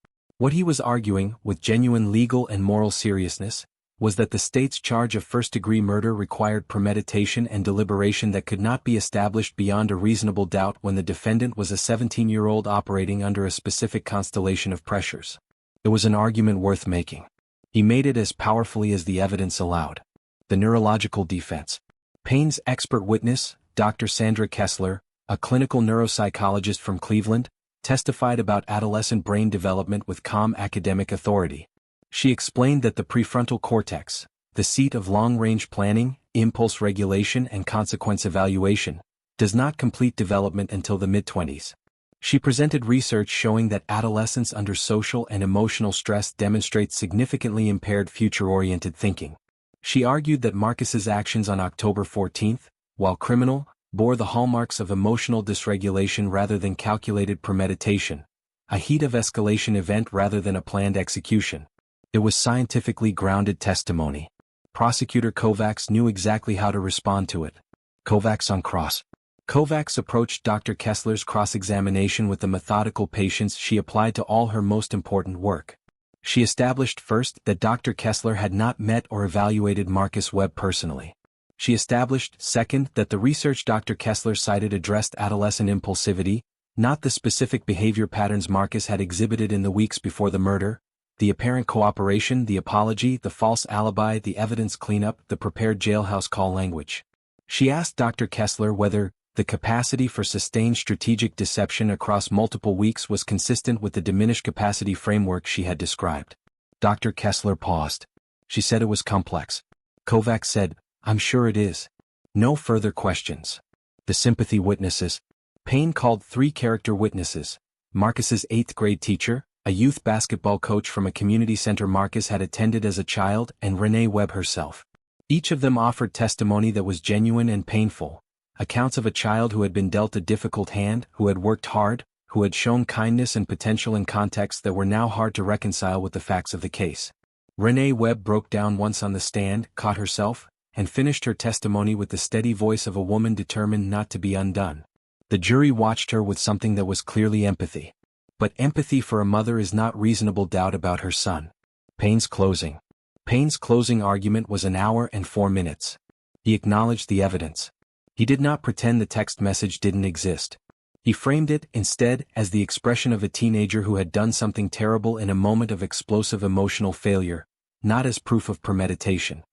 What he was arguing, with genuine legal and moral seriousness, was that the state's charge of first-degree murder required premeditation and deliberation that could not be established beyond a reasonable doubt when the defendant was a 17-year-old operating under a specific constellation of pressures. It was an argument worth making. He made it as powerfully as the evidence allowed. The neurological defense. Payne's expert witness, Dr. Sandra Kessler, a clinical neuropsychologist from Cleveland, testified about adolescent brain development with calm academic authority. She explained that the prefrontal cortex, the seat of long-range planning, impulse regulation and consequence evaluation, does not complete development until the mid-20s. She presented research showing that adolescents under social and emotional stress demonstrate significantly impaired future-oriented thinking. She argued that Marcus's actions on October 14, while criminal, bore the hallmarks of emotional dysregulation rather than calculated premeditation, a heat of escalation event rather than a planned execution. It was scientifically grounded testimony. Prosecutor Kovacs knew exactly how to respond to it. Kovacs on cross. Kovacs approached Dr. Kessler's cross-examination with the methodical patience she applied to all her most important work. She established first that Dr. Kessler had not met or evaluated Marcus Webb personally. She established, second, that the research Dr. Kessler cited addressed adolescent impulsivity, not the specific behavior patterns Marcus had exhibited in the weeks before the murder, the apparent cooperation, the apology, the false alibi, the evidence cleanup, the prepared jailhouse call language. She asked Dr. Kessler whether the capacity for sustained strategic deception across multiple weeks was consistent with the diminished capacity framework she had described. Dr. Kessler paused. She said it was complex. Kovacs said, "I'm sure it is." No further questions. The sympathy witnesses. Payne called 3 character witnesses: Marcus's 8th-grade teacher, a youth basketball coach from a community center Marcus had attended as a child, and Renee Webb herself. Each of them offered testimony that was genuine and painful, accounts of a child who had been dealt a difficult hand, who had worked hard, who had shown kindness and potential in contexts that were now hard to reconcile with the facts of the case. Renee Webb broke down once on the stand, caught herself, and finished her testimony with the steady voice of a woman determined not to be undone. The jury watched her with something that was clearly empathy. But empathy for a mother is not reasonable doubt about her son. Payne's closing. Payne's closing argument was 1 hour and 4 minutes. He acknowledged the evidence. He did not pretend the text message didn't exist. He framed it, instead, as the expression of a teenager who had done something terrible in a moment of explosive emotional failure, not as proof of premeditation.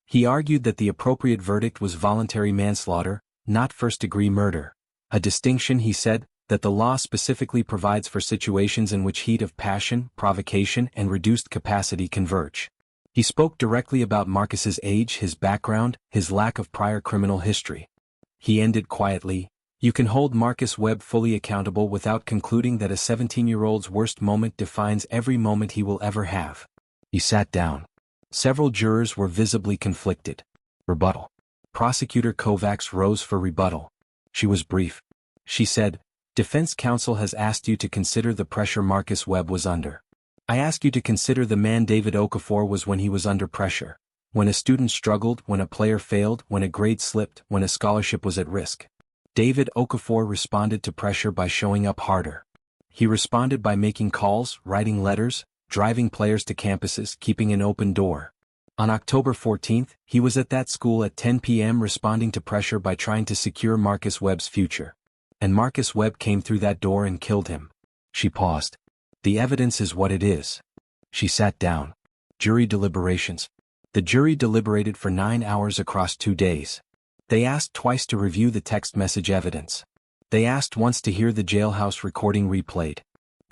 He argued that the appropriate verdict was voluntary manslaughter, not first-degree murder. A distinction, he said, that the law specifically provides for situations in which heat of passion, provocation, and reduced capacity converge. He spoke directly about Marcus's age, his background, his lack of prior criminal history. He ended quietly, "You can hold Marcus Webb fully accountable without concluding that a 17-year-old's worst moment defines every moment he will ever have." He sat down. Several jurors were visibly conflicted. Rebuttal. Prosecutor Kovacs rose for rebuttal. She was brief. She said, "Defense counsel has asked you to consider the pressure Marcus Webb was under. I ask you to consider the man David Okafor was when he was under pressure. When a student struggled, when a player failed, when a grade slipped, when a scholarship was at risk. David Okafor responded to pressure by showing up harder. He responded by making calls, writing letters, driving players to campuses, keeping an open door. On October 14th, he was at that school at 10 p.m. responding to pressure by trying to secure Marcus Webb's future. And Marcus Webb came through that door and killed him." She paused. "The evidence is what it is." She sat down. Jury deliberations. The jury deliberated for 9 hours across 2 days. They asked twice to review the text message evidence. They asked once to hear the jailhouse recording replayed.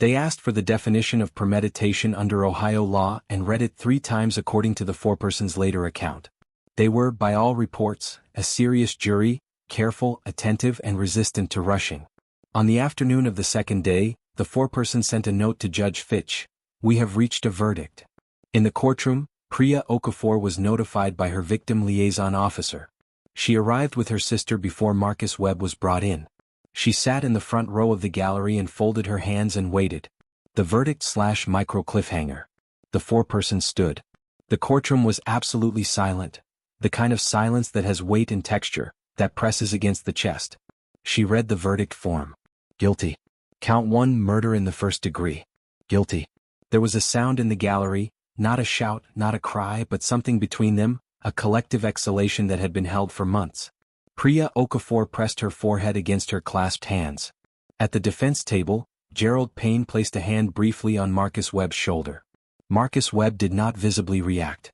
They asked for the definition of premeditation under Ohio law and read it 3 times according to the foreperson's later account. They were, by all reports, a serious jury, careful, attentive, and resistant to rushing. On the afternoon of the second day, the foreperson sent a note to Judge Fitch: "We have reached a verdict." In the courtroom, Priya Okafor was notified by her victim liaison officer. She arrived with her sister before Marcus Webb was brought in. She sat in the front row of the gallery and folded her hands and waited. The verdict/micro cliffhanger. The foreperson stood. The courtroom was absolutely silent. The kind of silence that has weight and texture, that presses against the chest. She read the verdict form. Guilty. Count 1, murder in the first degree. Guilty. There was a sound in the gallery, not a shout, not a cry, but something between them, a collective exhalation that had been held for months. Priya Okafor pressed her forehead against her clasped hands. At the defense table, Gerald Payne placed a hand briefly on Marcus Webb's shoulder. Marcus Webb did not visibly react.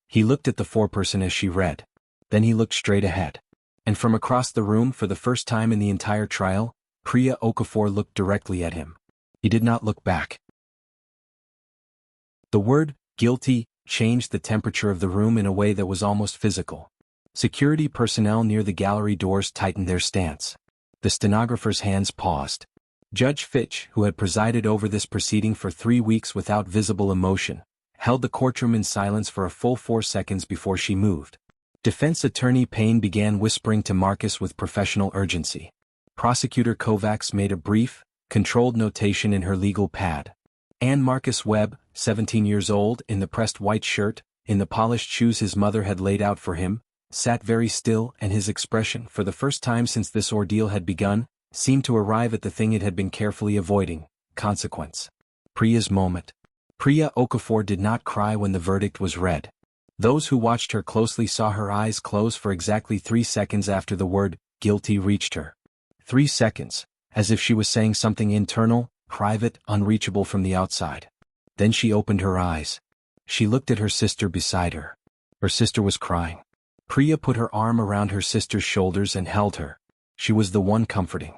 He looked at the foreperson as she read. Then he looked straight ahead. And from across the room, for the first time in the entire trial, Priya Okafor looked directly at him. He did not look back. The word, guilty, changed the temperature of the room in a way that was almost physical. Security personnel near the gallery doors tightened their stance. The stenographer's hands paused. Judge Fitch, who had presided over this proceeding for 3 weeks without visible emotion, held the courtroom in silence for a full 4 seconds before she moved. Defense attorney Payne began whispering to Marcus with professional urgency. Prosecutor Kovacs made a brief, controlled notation in her legal pad. And Marcus Webb, 17 years old, in the pressed white shirt, in the polished shoes his mother had laid out for him, sat very still, and his expression, for the first time since this ordeal had begun, seemed to arrive at the thing it had been carefully avoiding: consequence. Priya's moment. Priya Okafor did not cry when the verdict was read. Those who watched her closely saw her eyes close for exactly 3 seconds after the word, guilty, reached her. 3 seconds, as if she was saying something internal, private, unreachable from the outside. Then she opened her eyes. She looked at her sister beside her. Her sister was crying. Priya put her arm around her sister's shoulders and held her. She was the one comforting.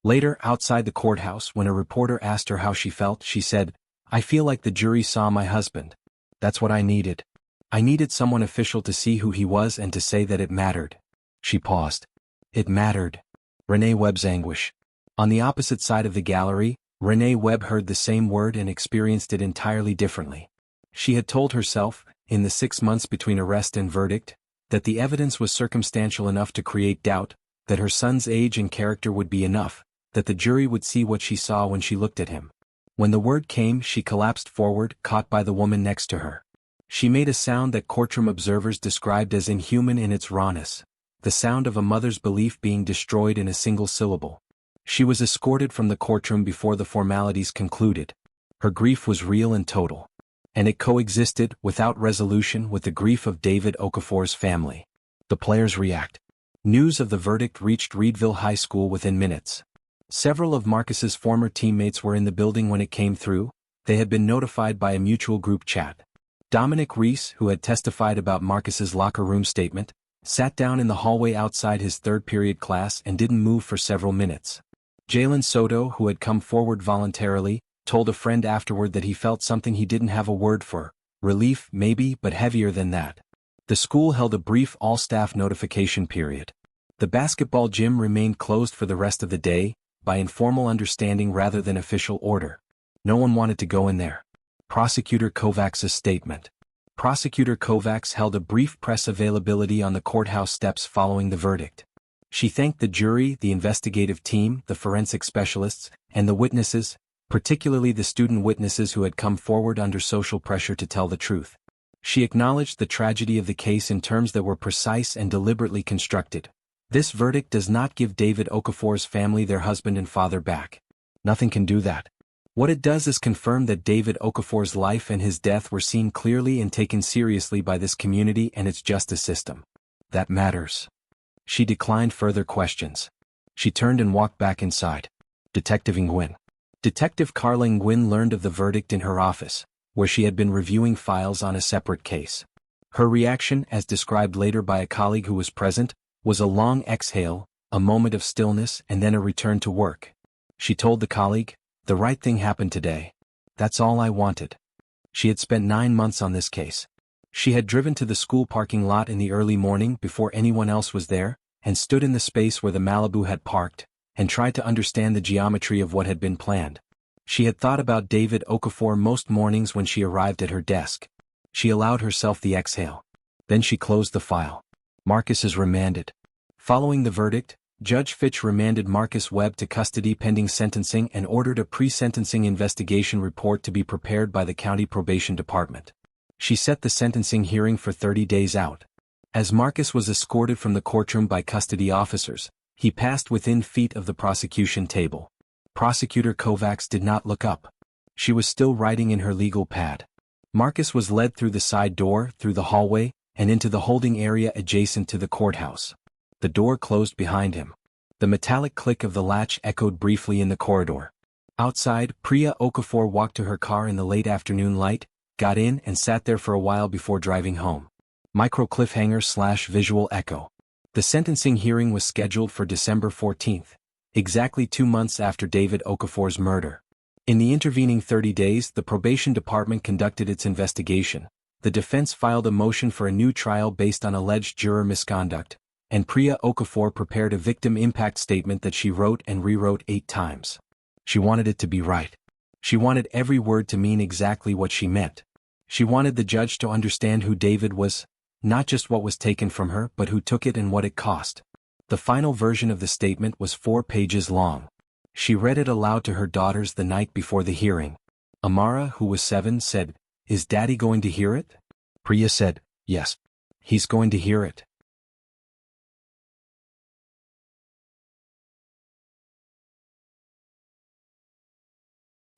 Later, outside the courthouse, when a reporter asked her how she felt, she said, "I feel like the jury saw my husband. That's what I needed. I needed someone official to see who he was and to say that it mattered." She paused. It mattered. Renee Webb's anguish. On the opposite side of the gallery, Renee Webb heard the same word and experienced it entirely differently. She had told herself, in the 6 months between arrest and verdict, that the evidence was circumstantial enough to create doubt, that her son's age and character would be enough, that the jury would see what she saw when she looked at him. When the word came, she collapsed forward, caught by the woman next to her. She made a sound that courtroom observers described as inhuman in its rawness, the sound of a mother's belief being destroyed in a single syllable. She was escorted from the courtroom before the formalities concluded. Her grief was real and total. And it coexisted, without resolution, with the grief of David Okafor's family. The players react. News of the verdict reached Reedville High School within minutes. Several of Marcus's former teammates were in the building when it came through. They had been notified by a mutual group chat. Dominic Reese, who had testified about Marcus's locker room statement, sat down in the hallway outside his third-period class and didn't move for several minutes. Jalen Soto, who had come forward voluntarily, told a friend afterward that he felt something he didn't have a word for. Relief, maybe, but heavier than that. The school held a brief all-staff notification period. The basketball gym remained closed for the rest of the day, by informal understanding rather than official order. No one wanted to go in there. Prosecutor Kovacs' statement. Prosecutor Kovacs held a brief press availability on the courthouse steps following the verdict. She thanked the jury, the investigative team, the forensic specialists, and the witnesses, particularly the student witnesses who had come forward under social pressure to tell the truth. She acknowledged the tragedy of the case in terms that were precise and deliberately constructed. This verdict does not give David Okafor's family their husband and father back. Nothing can do that. What it does is confirm that David Okafor's life and his death were seen clearly and taken seriously by this community and its justice system. That matters. She declined further questions. She turned and walked back inside. Detective Nguyen. Detective Carla Nguyen learned of the verdict in her office, where she had been reviewing files on a separate case. Her reaction, as described later by a colleague who was present, was a long exhale, a moment of stillness, and then a return to work. She told the colleague, "The right thing happened today. That's all I wanted." She had spent 9 months on this case. She had driven to the school parking lot in the early morning before anyone else was there, and stood in the space where the Malibu had parked, and tried to understand the geometry of what had been planned. She had thought about David Okafor most mornings when she arrived at her desk. She allowed herself the exhale. Then she closed the file. Marcus is remanded. Following the verdict, Judge Fitch remanded Marcus Webb to custody pending sentencing and ordered a pre-sentencing investigation report to be prepared by the county probation department. She set the sentencing hearing for 30 days out. As Marcus was escorted from the courtroom by custody officers, he passed within feet of the prosecution table. Prosecutor Kovacs did not look up. She was still writing in her legal pad. Marcus was led through the side door, through the hallway, and into the holding area adjacent to the courthouse. The door closed behind him. The metallic click of the latch echoed briefly in the corridor. Outside, Priya Okafor walked to her car in the late afternoon light, got in and sat there for a while before driving home. Micro cliffhanger/visual echo. The sentencing hearing was scheduled for December 14th, exactly 2 months after David Okafor's murder. In the intervening 30 days, the probation department conducted its investigation. The defense filed a motion for a new trial based on alleged juror misconduct, and Priya Okafor prepared a victim impact statement that she wrote and rewrote 8 times. She wanted it to be right. She wanted every word to mean exactly what she meant. She wanted the judge to understand who David was, not just what was taken from her but who took it and what it cost. The final version of the statement was 4 pages long. She read it aloud to her daughters the night before the hearing. Amara, who was 7, said, "Is Daddy going to hear it?" Priya said, "Yes. He's going to hear it."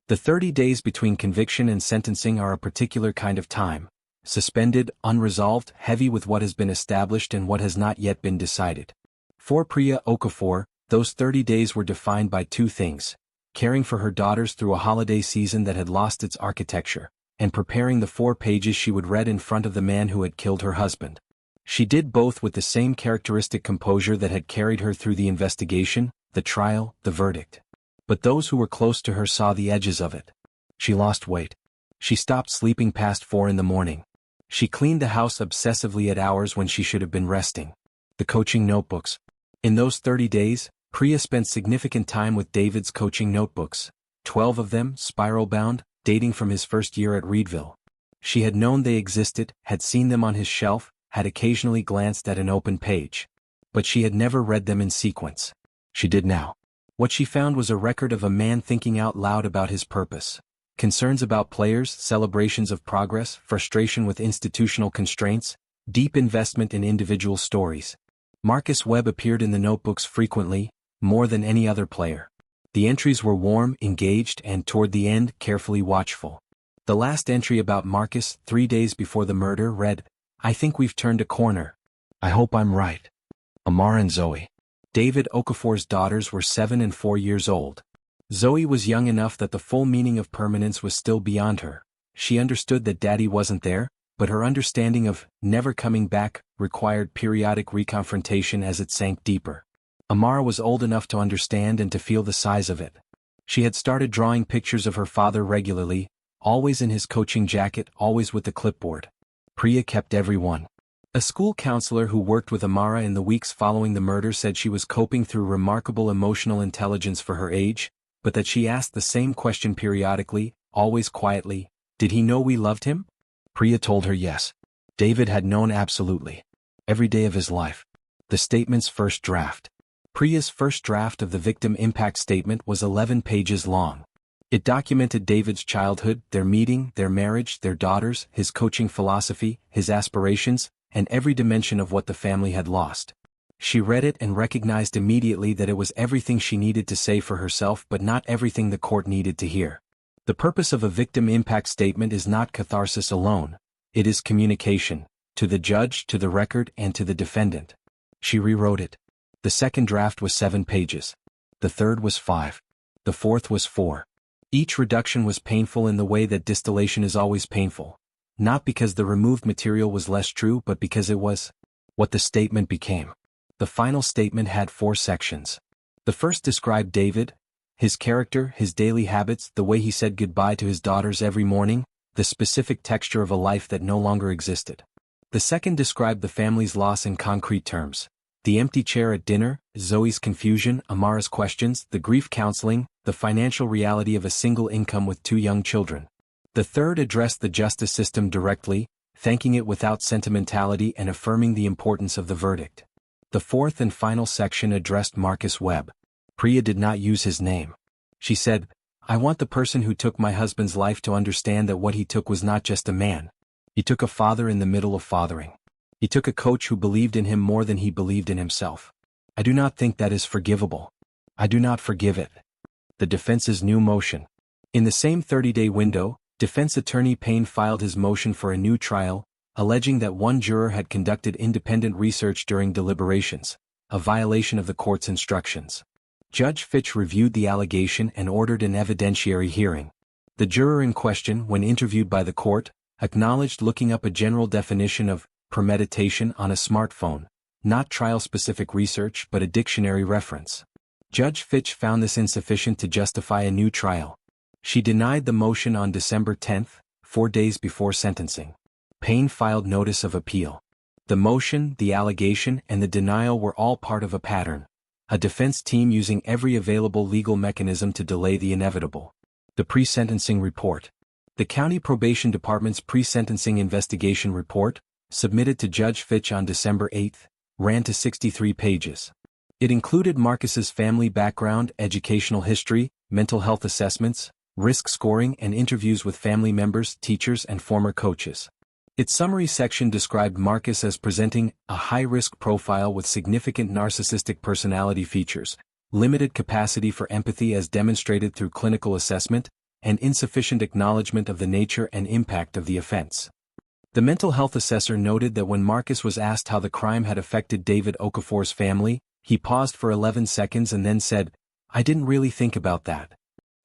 The 30 days between conviction and sentencing are a particular kind of time, suspended, unresolved, heavy with what has been established and what has not yet been decided. For Priya Okafor, those 30 days were defined by 2 things: caring for her daughters through a holiday season that had lost its architecture, and preparing the 4 pages she would read in front of the man who had killed her husband. She did both with the same characteristic composure that had carried her through the investigation, the trial, the verdict. But those who were close to her saw the edges of it. She lost weight. She stopped sleeping past 4 in the morning. She cleaned the house obsessively at hours when she should have been resting. The coaching notebooks. In those 30 days, Priya spent significant time with David's coaching notebooks, 12 of them, spiral-bound, dating from his first year at Reedville. She had known they existed, had seen them on his shelf, had occasionally glanced at an open page. But she had never read them in sequence. She did now. What she found was a record of a man thinking out loud about his purpose. Concerns about players, celebrations of progress, frustration with institutional constraints, deep investment in individual stories. Marcus Webb appeared in the notebooks frequently, more than any other player. The entries were warm, engaged, and toward the end, carefully watchful. The last entry about Marcus, 3 days before the murder, read, "I think we've turned a corner. I hope I'm right. Amara and Zoe." David Okafor's daughters were 7 and 4 years old. Zoe was young enough that the full meaning of permanence was still beyond her. She understood that Daddy wasn't there, but her understanding of never coming back required periodic reconfrontation as it sank deeper. Amara was old enough to understand and to feel the size of it. She had started drawing pictures of her father regularly, always in his coaching jacket, always with the clipboard. Priya kept every one. A school counselor who worked with Amara in the weeks following the murder said she was coping through remarkable emotional intelligence for her age, but that she asked the same question periodically, always quietly: "Did he know we loved him?" Priya told her yes. David had known absolutely. Every day of his life. The statement's first draft. Priya's first draft of the victim impact statement was 11 pages long. It documented David's childhood, their meeting, their marriage, their daughters, his coaching philosophy, his aspirations, and every dimension of what the family had lost. She read it and recognized immediately that it was everything she needed to say for herself but not everything the court needed to hear. The purpose of a victim impact statement is not catharsis alone. It is communication, to the judge, to the record, and to the defendant. She rewrote it. The second draft was 7 pages. The third was 5. The fourth was 4. Each reduction was painful in the way that distillation is always painful. Not because the removed material was less true but because it was what the statement became. The final statement had 4 sections. The first described David, his character, his daily habits, the way he said goodbye to his daughters every morning, the specific texture of a life that no longer existed. The second described the family's loss in concrete terms. The empty chair at dinner, Zoe's confusion, Amara's questions, the grief counseling, the financial reality of a single income with 2 young children. The third addressed the justice system directly, thanking it without sentimentality and affirming the importance of the verdict. The fourth and final section addressed Marcus Webb. Priya did not use his name. She said, "I want the person who took my husband's life to understand that what he took was not just a man. He took a father in the middle of fathering. He took a coach who believed in him more than he believed in himself. I do not think that is forgivable. I do not forgive it." The defense's new motion. In the same 30-day window, defense attorney Payne filed his motion for a new trial, alleging that one juror had conducted independent research during deliberations, a violation of the court's instructions. Judge Fitch reviewed the allegation and ordered an evidentiary hearing. The juror in question, when interviewed by the court, acknowledged looking up a general definition of premeditation on a smartphone, not trial-specific research but a dictionary reference. Judge Fitch found this insufficient to justify a new trial. She denied the motion on December 10, 4 days before sentencing. Payne filed notice of appeal. The motion, the allegation, and the denial were all part of a pattern, a defense team using every available legal mechanism to delay the inevitable. The pre-sentencing report. The County Probation Department's pre-sentencing investigation report, submitted to Judge Fitch on December 8, ran to 63 pages. It included Marcus's family background, educational history, mental health assessments, risk scoring, and interviews with family members, teachers, and former coaches. Its summary section described Marcus as presenting a high-risk profile with significant narcissistic personality features, limited capacity for empathy as demonstrated through clinical assessment, and insufficient acknowledgement of the nature and impact of the offense. The mental health assessor noted that when Marcus was asked how the crime had affected David Okafor's family, he paused for 11 seconds and then said, "I didn't really think about that."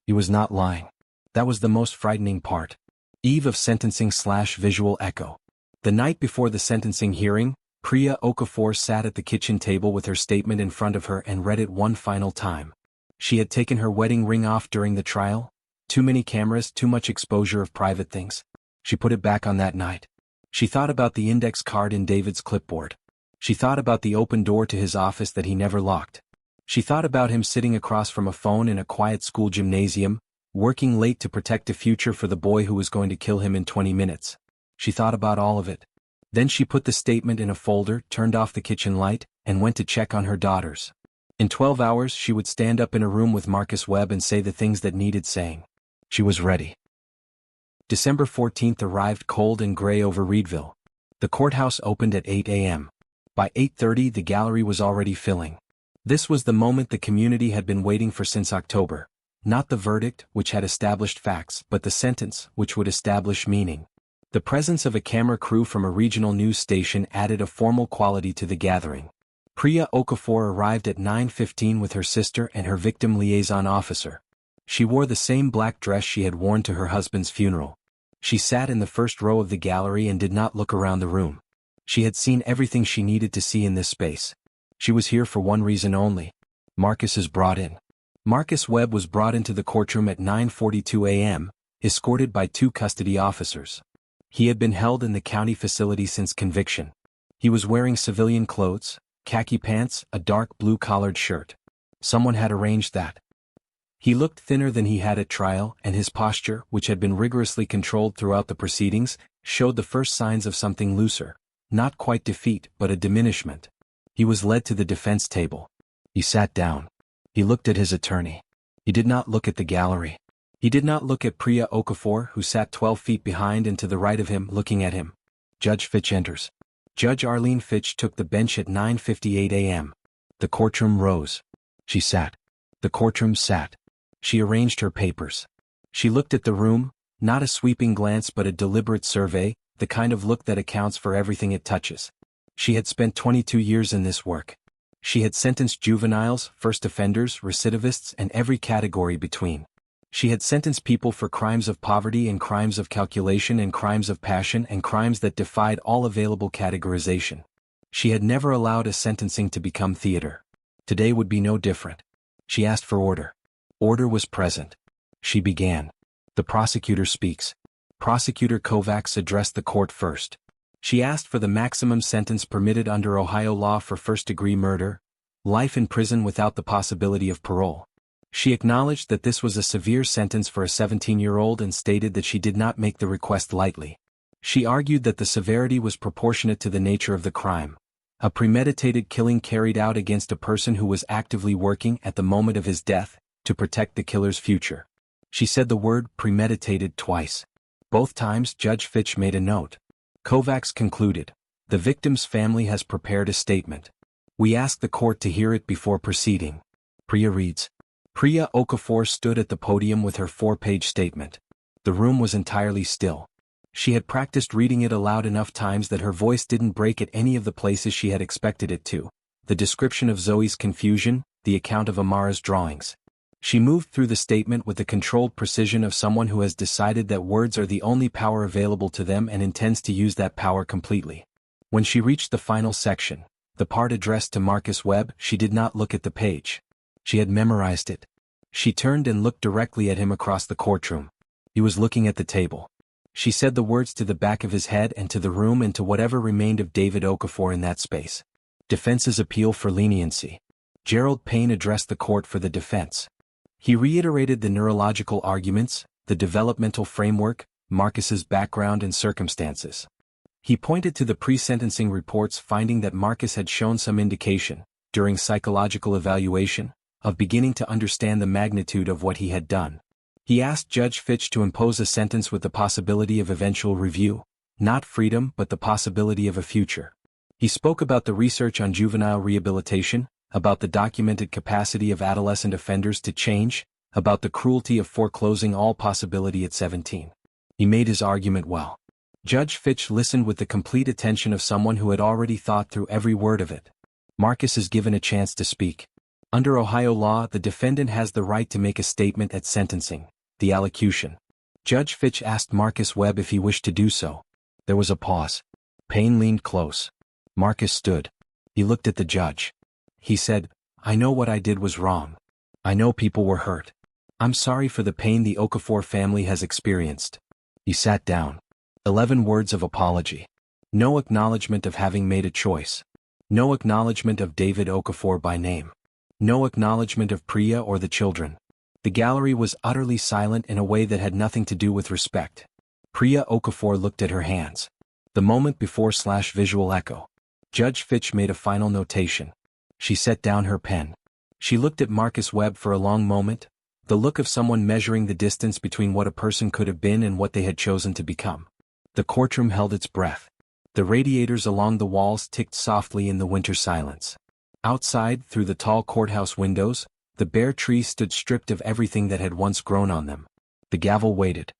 He was not lying. That was the most frightening part. Eve of sentencing/visual echo. The night before the sentencing hearing, Priya Okafor sat at the kitchen table with her statement in front of her and read it one final time. She had taken her wedding ring off during the trial. Too many cameras, too much exposure of private things. She put it back on that night. She thought about the index card in David's clipboard. She thought about the open door to his office that he never locked. She thought about him sitting across from a phone in a quiet school gymnasium, working late to protect a future for the boy who was going to kill him in 20 minutes. She thought about all of it. Then she put the statement in a folder, turned off the kitchen light, and went to check on her daughters. In 12 hours she would stand up in a room with Marcus Webb and say the things that needed saying. She was ready. December 14th arrived cold and gray over Reedville. The courthouse opened at 8 a.m. By 8:30 the gallery was already filling. This was the moment the community had been waiting for since October. Not the verdict, which had established facts, but the sentence, which would establish meaning. The presence of a camera crew from a regional news station added a formal quality to the gathering. Priya Okafor arrived at 9:15 with her sister and her victim liaison officer. She wore the same black dress she had worn to her husband's funeral. She sat in the first row of the gallery and did not look around the room. She had seen everything she needed to see in this space. She was here for one reason only. Marcus is brought in. Marcus Webb was brought into the courtroom at 9:42 a.m., escorted by 2 custody officers. He had been held in the county facility since conviction. He was wearing civilian clothes, khaki pants, a dark blue collared shirt. Someone had arranged that. He looked thinner than he had at trial, and his posture, which had been rigorously controlled throughout the proceedings, showed the first signs of something looser. Not quite defeat, but a diminishment. He was led to the defense table. He sat down. He looked at his attorney. He did not look at the gallery. He did not look at Priya Okafor, who sat 12 feet behind and to the right of him, looking at him. Judge Fitch enters. Judge Arlene Fitch took the bench at 9:58 a.m. The courtroom rose. She sat. The courtroom sat. She arranged her papers. She looked at the room, not a sweeping glance but a deliberate survey, the kind of look that accounts for everything it touches. She had spent 22 years in this work. She had sentenced juveniles, first offenders, recidivists, and every category between. She had sentenced people for crimes of poverty and crimes of calculation and crimes of passion and crimes that defied all available categorization. She had never allowed a sentencing to become theater. Today would be no different. She asked for order. Order was present. She began. The prosecutor speaks. Prosecutor Kovacs addressed the court first. She asked for the maximum sentence permitted under Ohio law for first-degree murder, life in prison without the possibility of parole. She acknowledged that this was a severe sentence for a 17-year-old and stated that she did not make the request lightly. She argued that the severity was proportionate to the nature of the crime. A premeditated killing carried out against a person who was actively working at the moment of his death to protect the killer's future. She said the word premeditated twice. Both times Judge Fitch made a note. Kovacs concluded, "The victim's family has prepared a statement. We ask the court to hear it before proceeding." Priya reads. Priya Okafor stood at the podium with her 4-page statement. The room was entirely still. She had practiced reading it aloud enough times that her voice didn't break at any of the places she had expected it to. The description of Zoe's confusion, the account of Amara's drawings. She moved through the statement with the controlled precision of someone who has decided that words are the only power available to them and intends to use that power completely. When she reached the final section, the part addressed to Marcus Webb, she did not look at the page. She had memorized it. She turned and looked directly at him across the courtroom. He was looking at the table. She said the words to the back of his head and to the room and to whatever remained of David Okafor in that space. Defense's appeal for leniency. Gerald Payne addressed the court for the defense. He reiterated the neurological arguments, the developmental framework, Marcus's background and circumstances. He pointed to the pre-sentencing reports finding that Marcus had shown some indication, during psychological evaluation, of beginning to understand the magnitude of what he had done. He asked Judge Fitch to impose a sentence with the possibility of eventual review, not freedom but the possibility of a future. He spoke about the research on juvenile rehabilitation, about the documented capacity of adolescent offenders to change, about the cruelty of foreclosing all possibility at 17. He made his argument well. Judge Fitch listened with the complete attention of someone who had already thought through every word of it. Marcus is given a chance to speak. Under Ohio law, the defendant has the right to make a statement at sentencing, the allocution. Judge Fitch asked Marcus Webb if he wished to do so. There was a pause. Payne leaned close. Marcus stood. He looked at the judge. He said, "I know what I did was wrong. I know people were hurt. I'm sorry for the pain the Okafor family has experienced." He sat down. 11 words of apology. No acknowledgement of having made a choice. No acknowledgement of David Okafor by name. No acknowledgement of Priya or the children. The gallery was utterly silent in a way that had nothing to do with respect. Priya Okafor looked at her hands. The moment before / visual echo. Judge Fitch made a final notation. She set down her pen. She looked at Marcus Webb for a long moment, the look of someone measuring the distance between what a person could have been and what they had chosen to become. The courtroom held its breath. The radiators along the walls ticked softly in the winter silence. Outside, through the tall courthouse windows, the bare trees stood stripped of everything that had once grown on them. The gavel waited.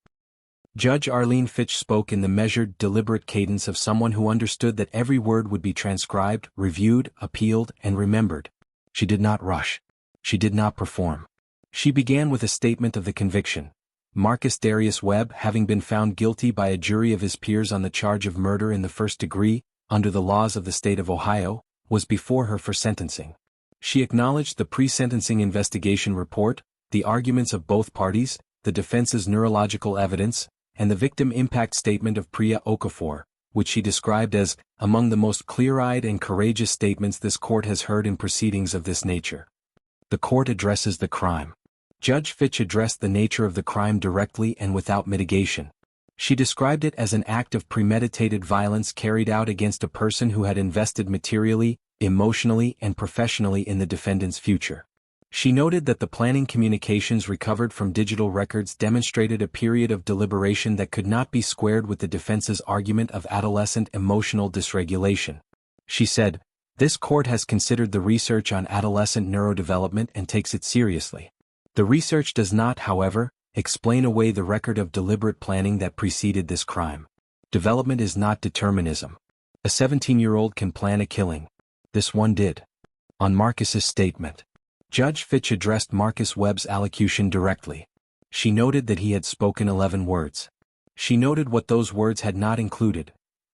Judge Arlene Fitch spoke in the measured, deliberate cadence of someone who understood that every word would be transcribed, reviewed, appealed, and remembered. She did not rush. She did not perform. She began with a statement of the conviction. Marcus Darius Webb, having been found guilty by a jury of his peers on the charge of murder in the first degree, under the laws of the state of Ohio, was before her for sentencing. She acknowledged the pre-sentencing investigation report, the arguments of both parties, the defense's neurological evidence, and the victim impact statement of Priya Okafor, which she described as among the most clear-eyed and courageous statements this court has heard in proceedings of this nature. The court addresses the crime. Judge Fitch addressed the nature of the crime directly and without mitigation. She described it as an act of premeditated violence carried out against a person who had invested materially, emotionally, and professionally in the defendant's future. She noted that the planning communications recovered from digital records demonstrated a period of deliberation that could not be squared with the defense's argument of adolescent emotional dysregulation. She said, "This court has considered the research on adolescent neurodevelopment and takes it seriously. The research does not, however, explain away the record of deliberate planning that preceded this crime. Development is not determinism. A 17-year-old can plan a killing. This one did." On Marcus's statement, Judge Fitch addressed Marcus Webb's allocution directly. She noted that he had spoken 11 words. She noted what those words had not included: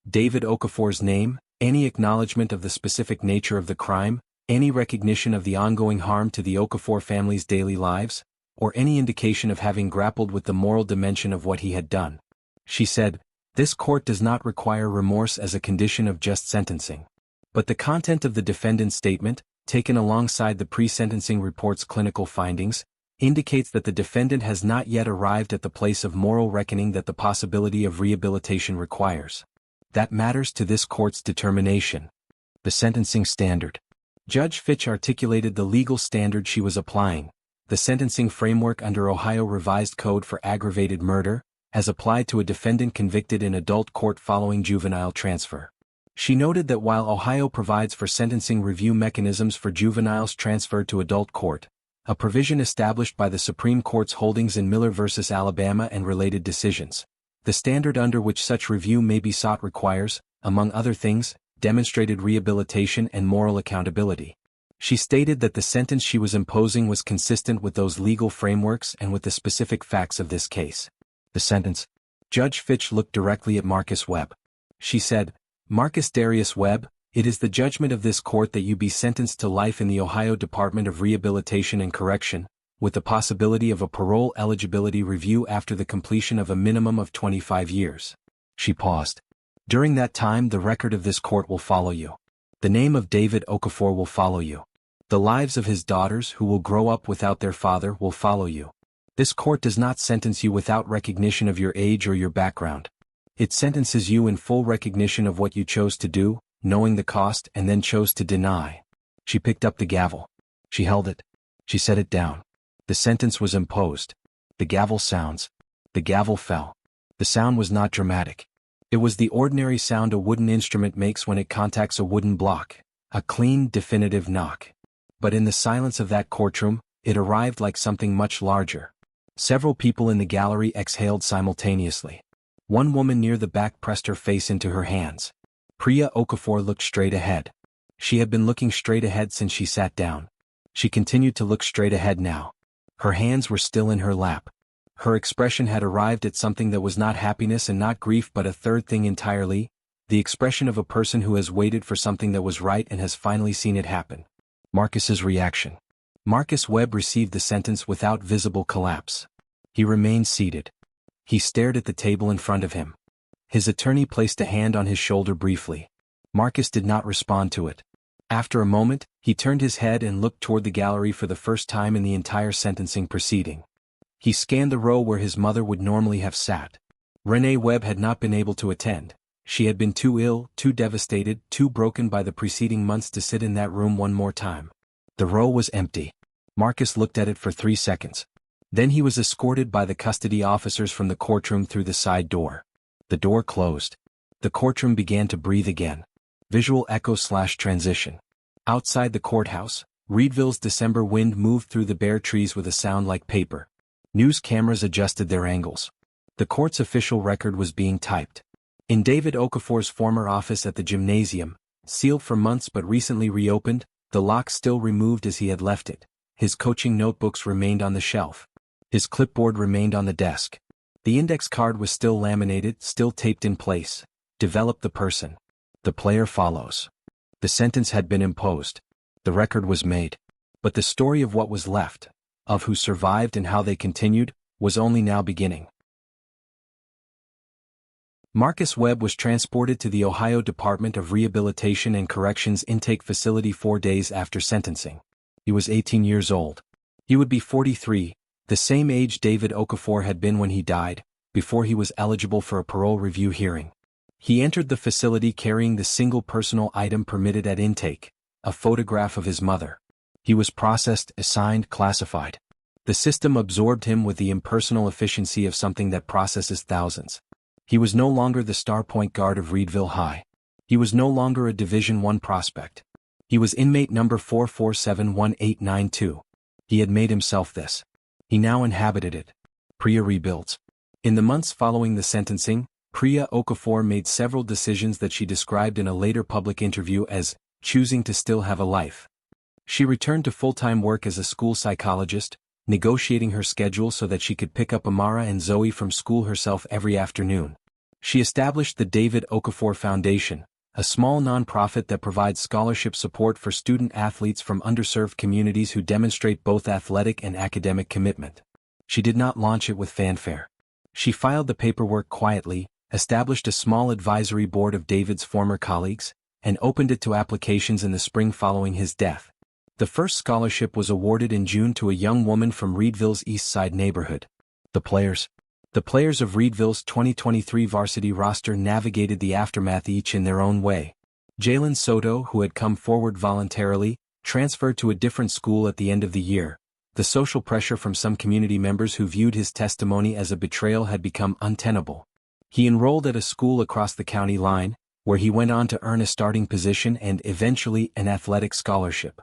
David Okafor's name, any acknowledgement of the specific nature of the crime, any recognition of the ongoing harm to the Okafor family's daily lives, or any indication of having grappled with the moral dimension of what he had done. She said, "This court does not require remorse as a condition of just sentencing." But the content of the defendant's statement, taken alongside the pre-sentencing report's clinical findings, indicates that the defendant has not yet arrived at the place of moral reckoning that the possibility of rehabilitation requires. That matters to this court's determination. The sentencing standard. Judge Fitch articulated the legal standard she was applying, the sentencing framework under Ohio Revised Code for Aggravated Murder, as applied to a defendant convicted in adult court following juvenile transfer. She noted that while Ohio provides for sentencing review mechanisms for juveniles transferred to adult court, a provision established by the Supreme Court's holdings in Miller v. Alabama and related decisions. The standard under which such review may be sought requires, among other things, demonstrated rehabilitation and moral accountability. She stated that the sentence she was imposing was consistent with those legal frameworks and with the specific facts of this case. The sentence. Judge Fitch looked directly at Marcus Webb. She said, "Marcus Darius Webb, it is the judgment of this court that you be sentenced to life in the Ohio Department of Rehabilitation and Correction, with the possibility of a parole eligibility review after the completion of a minimum of 25 years. She paused. "During that time the record of this court will follow you. The name of David Okafor will follow you. The lives of his daughters who will grow up without their father will follow you. This court does not sentence you without recognition of your age or your background. It sentences you in full recognition of what you chose to do, knowing the cost, and then chose to deny." She picked up the gavel. She held it. She set it down. The sentence was imposed. The gavel sounds. The gavel fell. The sound was not dramatic. It was the ordinary sound a wooden instrument makes when it contacts a wooden block, a clean, definitive knock. But in the silence of that courtroom, it arrived like something much larger. Several people in the gallery exhaled simultaneously. One woman near the back pressed her face into her hands. Priya Okafor looked straight ahead. She had been looking straight ahead since she sat down. She continued to look straight ahead now. Her hands were still in her lap. Her expression had arrived at something that was not happiness and not grief but a third thing entirely, the expression of a person who has waited for something that was right and has finally seen it happen. Marcus's reaction. Marcus Webb received the sentence without visible collapse. He remained seated. He stared at the table in front of him. His attorney placed a hand on his shoulder briefly. Marcus did not respond to it. After a moment, he turned his head and looked toward the gallery for the first time in the entire sentencing proceeding. He scanned the row where his mother would normally have sat. Renee Webb had not been able to attend. She had been too ill, too devastated, too broken by the preceding months to sit in that room one more time. The row was empty. Marcus looked at it for 3 seconds. Then he was escorted by the custody officers from the courtroom through the side door. The door closed. The courtroom began to breathe again. Visual echo/transition. Outside the courthouse, Reedville's December wind moved through the bare trees with a sound like paper. News cameras adjusted their angles. The court's official record was being typed. In David Okafor's former office at the gymnasium, sealed for months but recently reopened, the lock still removed as he had left it. His coaching notebooks remained on the shelf. His clipboard remained on the desk. The index card was still laminated, still taped in place. Develop the person. The player follows. The sentence had been imposed. The record was made. But the story of what was left, of who survived and how they continued, was only now beginning. Marcus Webb was transported to the Ohio Department of Rehabilitation and Corrections intake facility 4 days after sentencing. He was 18 years old. He would be 43, the same age David Okafor had been when he died, before he was eligible for a parole review hearing. He entered the facility carrying the single personal item permitted at intake, a photograph of his mother. He was processed, assigned, classified. The system absorbed him with the impersonal efficiency of something that processes thousands. He was no longer the star point guard of Reedville High. He was no longer a Division I prospect. He was inmate number 4471892. He had made himself this. He now inhabited it. Priya rebuilds. In the months following the sentencing, Priya Okafor made several decisions that she described in a later public interview as choosing to still have a life. She returned to full-time work as a school psychologist, negotiating her schedule so that she could pick up Amara and Zoe from school herself every afternoon. She established the David Okafor Foundation, a small nonprofit that provides scholarship support for student athletes from underserved communities who demonstrate both athletic and academic commitment. She did not launch it with fanfare. She filed the paperwork quietly, established a small advisory board of David's former colleagues, and opened it to applications in the spring following his death. The first scholarship was awarded in June to a young woman from Reedville's East Side neighborhood. The players of Reedville's 2023 varsity roster navigated the aftermath each in their own way. Jalen Soto, who had come forward voluntarily, transferred to a different school at the end of the year. The social pressure from some community members who viewed his testimony as a betrayal had become untenable. He enrolled at a school across the county line, where he went on to earn a starting position and eventually an athletic scholarship.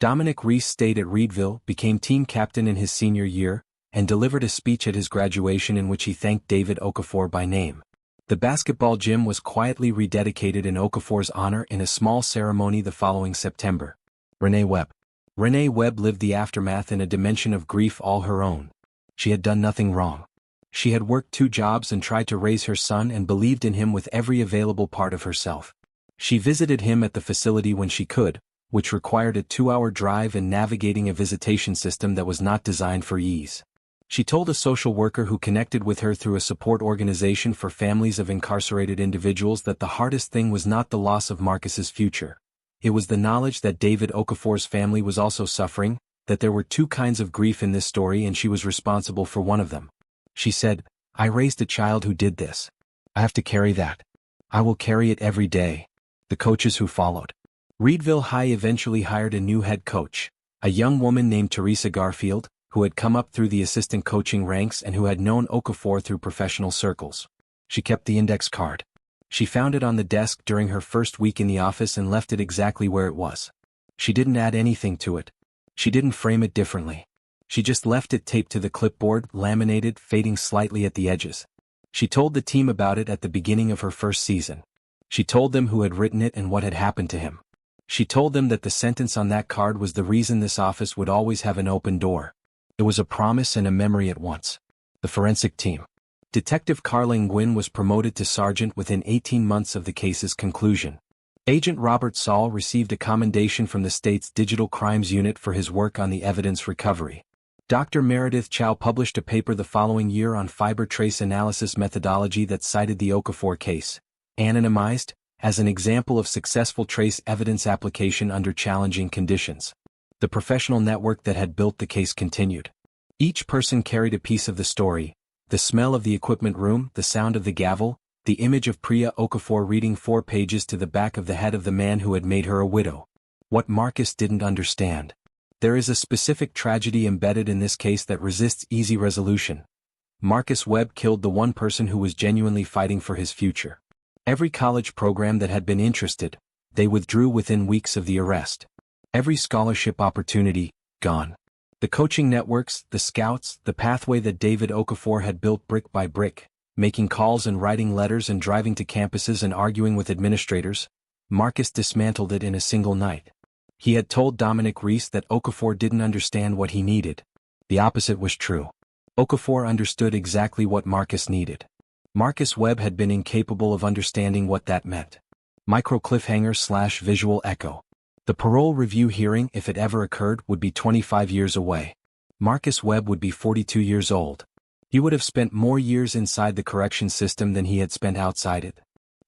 Dominic Reese stayed at Reedville, became team captain in his senior year, and delivered a speech at his graduation in which he thanked David Okafor by name. The basketball gym was quietly rededicated in Okafor's honor in a small ceremony the following September. Renee Webb. Renee Webb lived the aftermath in a dimension of grief all her own. She had done nothing wrong. She had worked 2 jobs and tried to raise her son and believed in him with every available part of herself. She visited him at the facility when she could, which required a 2-hour drive and navigating a visitation system that was not designed for ease. She told a social worker who connected with her through a support organization for families of incarcerated individuals that the hardest thing was not the loss of Marcus's future. It was the knowledge that David Okafor's family was also suffering, that there were 2 kinds of grief in this story and she was responsible for one of them. She said, "I raised a child who did this. I have to carry that. I will carry it every day." The coaches who followed. Reedville High eventually hired a new head coach, a young woman named Teresa Garfield, who had come up through the assistant coaching ranks and who had known Okafor through professional circles. She kept the index card. She found it on the desk during her first week in the office and left it exactly where it was. She didn't add anything to it. She didn't frame it differently. She just left it taped to the clipboard, laminated, fading slightly at the edges. She told the team about it at the beginning of her first season. She told them who had written it and what had happened to him. She told them that the sentence on that card was the reason this office would always have an open door. It was a promise and a memory at once. The forensic team. Detective Carling Gwynn was promoted to sergeant within 18 months of the case's conclusion. Agent Robert Saul received a commendation from the state's Digital Crimes Unit for his work on the evidence recovery. Dr. Meredith Chow published a paper the following year on fiber trace analysis methodology that cited the Okafor case, anonymized, as an example of successful trace evidence application under challenging conditions. The professional network that had built the case continued. Each person carried a piece of the story: the smell of the equipment room, the sound of the gavel, the image of Priya Okafor reading 4 pages to the back of the head of the man who had made her a widow. What Marcus didn't understand. There is a specific tragedy embedded in this case that resists easy resolution. Marcus Webb killed the one person who was genuinely fighting for his future. Every college program that had been interested, they withdrew within weeks of the arrest. Every scholarship opportunity, gone. The coaching networks, the scouts, the pathway that David Okafor had built brick by brick, making calls and writing letters and driving to campuses and arguing with administrators, Marcus dismantled it in a single night. He had told Dominic Reese that Okafor didn't understand what he needed. The opposite was true. Okafor understood exactly what Marcus needed. Marcus Webb had been incapable of understanding what that meant. Micro cliffhanger / visual echo. The parole review hearing, if it ever occurred, would be 25 years away. Marcus Webb would be 42 years old. He would have spent more years inside the correction system than he had spent outside it.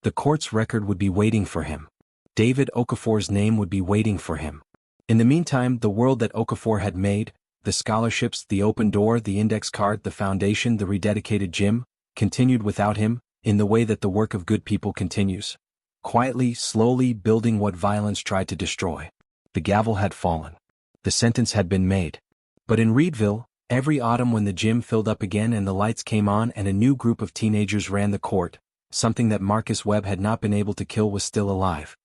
The court's record would be waiting for him. David Okafor's name would be waiting for him. In the meantime, the world that Okafor had made, the scholarships, the open door, the index card, the foundation, the rededicated gym, continued without him, in the way that the work of good people continues. Quietly, slowly building what violence tried to destroy. The gavel had fallen. The sentence had been made. But in Reedville, every autumn when the gym filled up again and the lights came on and a new group of teenagers ran the court, something that Marcus Webb had not been able to kill was still alive.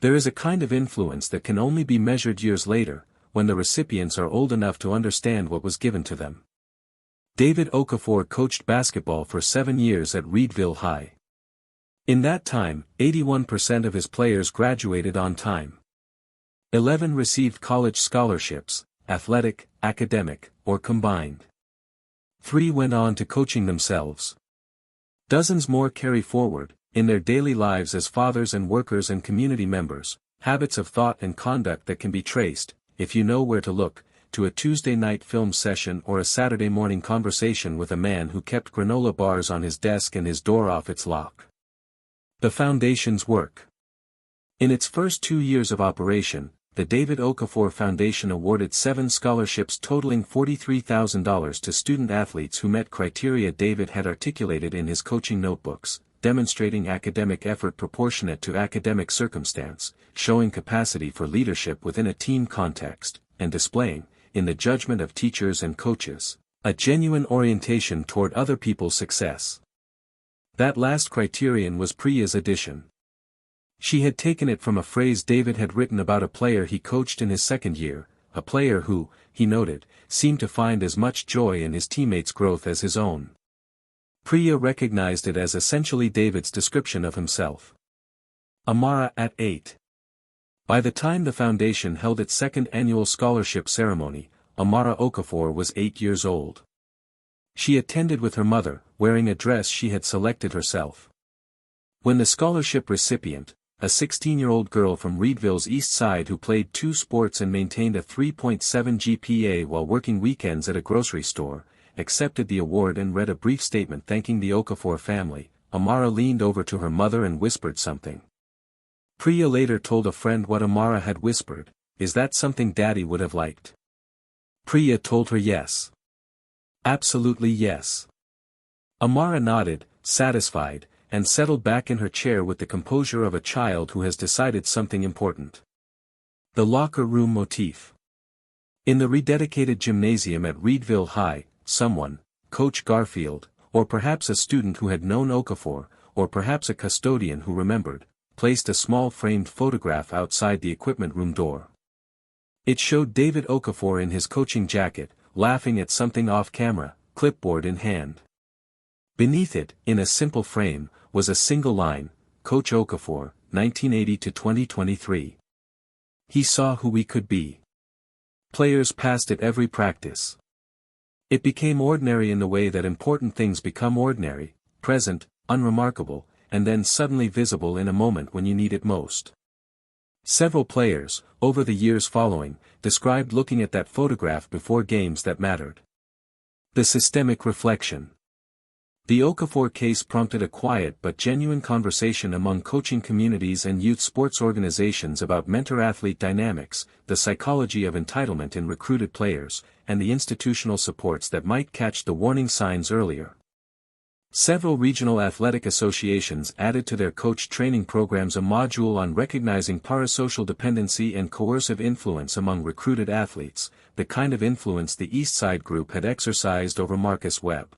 There is a kind of influence that can only be measured years later, when the recipients are old enough to understand what was given to them. David Okafor coached basketball for 7 years at Reedville High. In that time, 81% of his players graduated on time. 11 received college scholarships, athletic, academic, or combined. 3 went on to coaching themselves. Dozens more carry forward, in their daily lives as fathers and workers and community members, habits of thought and conduct that can be traced, if you know where to look, to a Tuesday night film session or a Saturday morning conversation with a man who kept granola bars on his desk and his door off its lock. The Foundation's work. In its first 2 years of operation, the David Okafor Foundation awarded 7 scholarships totaling $43,000 to student athletes who met criteria David had articulated in his coaching notebooks, demonstrating academic effort proportionate to academic circumstance, showing capacity for leadership within a team context, and displaying, in the judgment of teachers and coaches, a genuine orientation toward other people's success. That last criterion was Priya's addition. She had taken it from a phrase David had written about a player he coached in his second year, a player who, he noted, seemed to find as much joy in his teammates' growth as his own. Priya recognized it as essentially David's description of himself. Amara at 8. By the time the foundation held its second annual scholarship ceremony, Amara Okafor was 8 years old. She attended with her mother, wearing a dress she had selected herself. When the scholarship recipient, a 16-year-old girl from Reedville's East Side who played 2 sports and maintained a 3.7 GPA while working weekends at a grocery store, accepted the award and read a brief statement thanking the Okafor family, Amara leaned over to her mother and whispered something. Priya later told a friend what Amara had whispered, "Is that something Daddy would have liked?" Priya told her yes. Absolutely yes. Amara nodded, satisfied, and settled back in her chair with the composure of a child who has decided something important. The locker room motif. In the rededicated gymnasium at Reedville High, someone, Coach Garfield, or perhaps a student who had known Okafor, or perhaps a custodian who remembered, placed a small framed photograph outside the equipment room door. It showed David Okafor in his coaching jacket, laughing at something off camera, clipboard in hand. Beneath it, in a simple frame, was a single line, Coach Okafor, 1980 to 2023. He saw who we could be. Players passed it every practice. It became ordinary in the way that important things become ordinary, present, unremarkable, and then suddenly visible in a moment when you need it most. Several players, over the years following, described looking at that photograph before games that mattered. The systemic reflection. The Okafor case prompted a quiet but genuine conversation among coaching communities and youth sports organizations about mentor-athlete dynamics, the psychology of entitlement in recruited players, and the institutional supports that might catch the warning signs earlier. Several regional athletic associations added to their coach training programs a module on recognizing parasocial dependency and coercive influence among recruited athletes, the kind of influence the Eastside Group had exercised over Marcus Webb.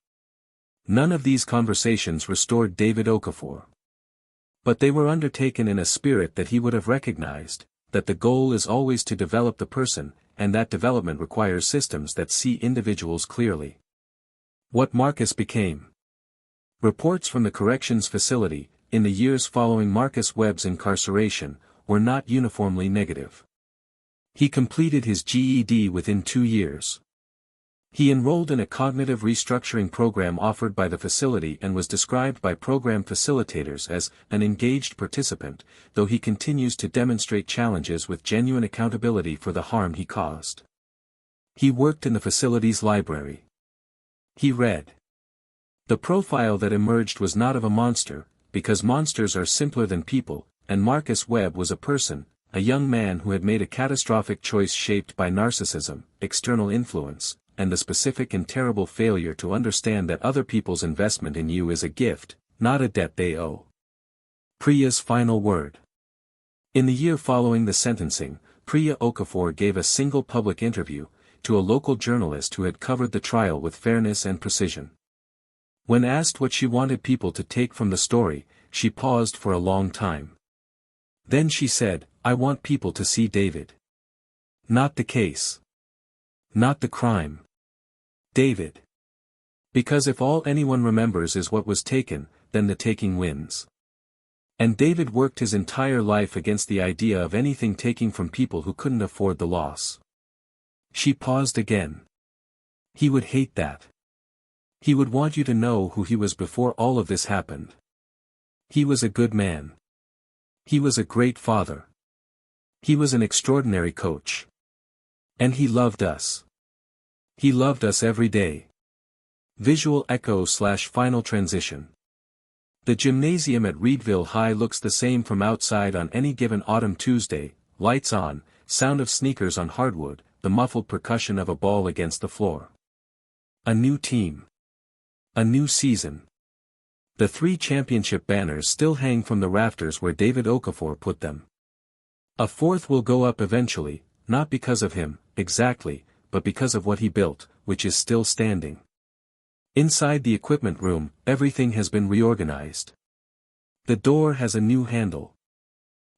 None of these conversations restored David Okafor. But they were undertaken in a spirit that he would have recognized, that the goal is always to develop the person, and that development requires systems that see individuals clearly. What Marcus became. Reports from the corrections facility, in the years following Marcus Webb's incarceration, were not uniformly negative. He completed his GED within 2 years. He enrolled in a cognitive restructuring program offered by the facility and was described by program facilitators as an engaged participant, though he continues to demonstrate challenges with genuine accountability for the harm he caused. He worked in the facility's library. He read. The profile that emerged was not of a monster, because monsters are simpler than people, and Marcus Webb was a person, a young man who had made a catastrophic choice shaped by narcissism, external influence, and the specific and terrible failure to understand that other people's investment in you is a gift, not a debt they owe. Priya's final word. In the year following the sentencing, Priya Okafor gave a single public interview, to a local journalist who had covered the trial with fairness and precision. When asked what she wanted people to take from the story, she paused for a long time. Then she said, "I want people to see David. Not the case. Not the crime. David. Because if all anyone remembers is what was taken, then the taking wins." And David worked his entire life against the idea of anything taking from people who couldn't afford the loss. She paused again. He would hate that. He would want you to know who he was before all of this happened. He was a good man. He was a great father. He was an extraordinary coach. And he loved us. He loved us every day. Visual echo/final transition. The gymnasium at Reedville High looks the same from outside on any given autumn Tuesday, lights on, sound of sneakers on hardwood, the muffled percussion of a ball against the floor. A new team. A new season. The 3 championship banners still hang from the rafters where David Okafor put them. A 4th will go up eventually, not because of him, exactly, but because of what he built, which is still standing. Inside the equipment room, everything has been reorganized. The door has a new handle.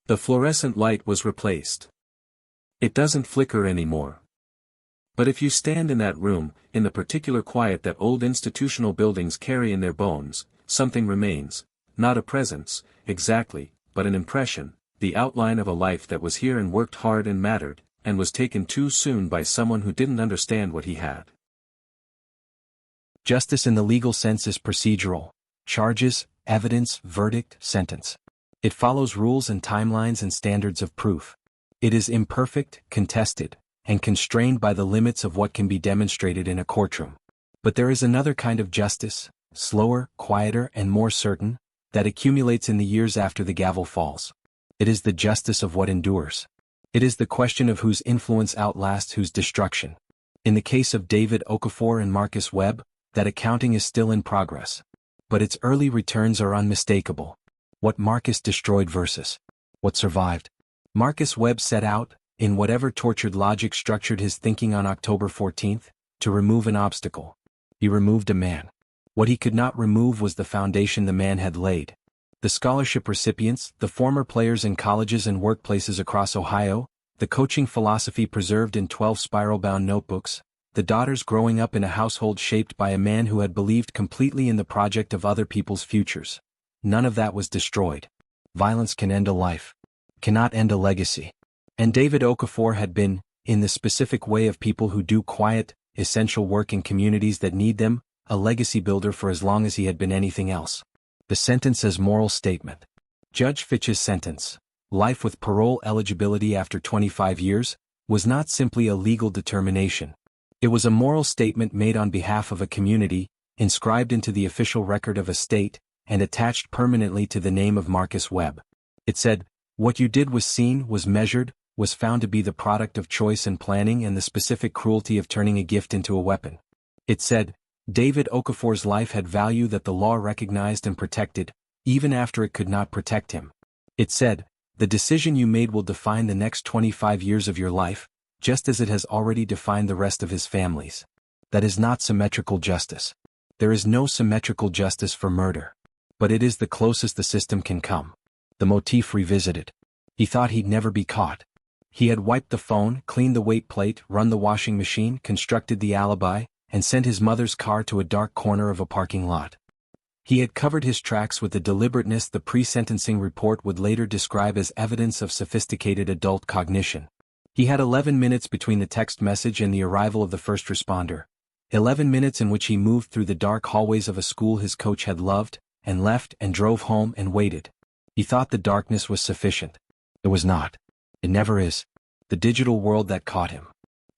The fluorescent light was replaced. It doesn't flicker anymore. But if you stand in that room, in the particular quiet that old institutional buildings carry in their bones, something remains, not a presence, exactly, but an impression, the outline of a life that was here and worked hard and mattered, and was taken too soon by someone who didn't understand what he had. Justice in the legal sense is procedural: charges, evidence, verdict, sentence. It follows rules and timelines and standards of proof. It is imperfect, contested, and constrained by the limits of what can be demonstrated in a courtroom. But there is another kind of justice, slower, quieter, and more certain, that accumulates in the years after the gavel falls. It is the justice of what endures. It is the question of whose influence outlasts whose destruction. In the case of David Okafor and Marcus Webb, that accounting is still in progress. But its early returns are unmistakable. What Marcus destroyed versus what survived. Marcus Webb set out, in whatever tortured logic structured his thinking on October 14, to remove an obstacle. He removed a man. What he could not remove was the foundation the man had laid. The scholarship recipients, the former players in colleges and workplaces across Ohio, the coaching philosophy preserved in 12 spiral-bound notebooks, the daughters growing up in a household shaped by a man who had believed completely in the project of other people's futures. None of that was destroyed. Violence can end a life, cannot end a legacy. And David Okafor had been, in the specific way of people who do quiet, essential work in communities that need them, a legacy builder for as long as he had been anything else. The sentence as moral statement. Judge Fitch's sentence, life with parole eligibility after 25 years, was not simply a legal determination. It was a moral statement made on behalf of a community, inscribed into the official record of a state, and attached permanently to the name of Marcus Webb. It said, what you did was seen, was measured, was found to be the product of choice and planning and the specific cruelty of turning a gift into a weapon. It said, David Okafor's life had value that the law recognized and protected, even after it could not protect him. It said, the decision you made will define the next 25 years of your life, just as it has already defined the rest of his family's. That is not symmetrical justice. There is no symmetrical justice for murder. But it is the closest the system can come. The motif revisited. He thought he'd never be caught. He had wiped the phone, cleaned the weight plate, run the washing machine, constructed the alibi, and sent his mother's car to a dark corner of a parking lot. He had covered his tracks with the deliberateness the pre-sentencing report would later describe as evidence of sophisticated adult cognition. He had 11 minutes between the text message and the arrival of the first responder. 11 minutes in which he moved through the dark hallways of a school his coach had loved, and left and drove home and waited. He thought the darkness was sufficient. It was not. It never is. The digital world that caught him.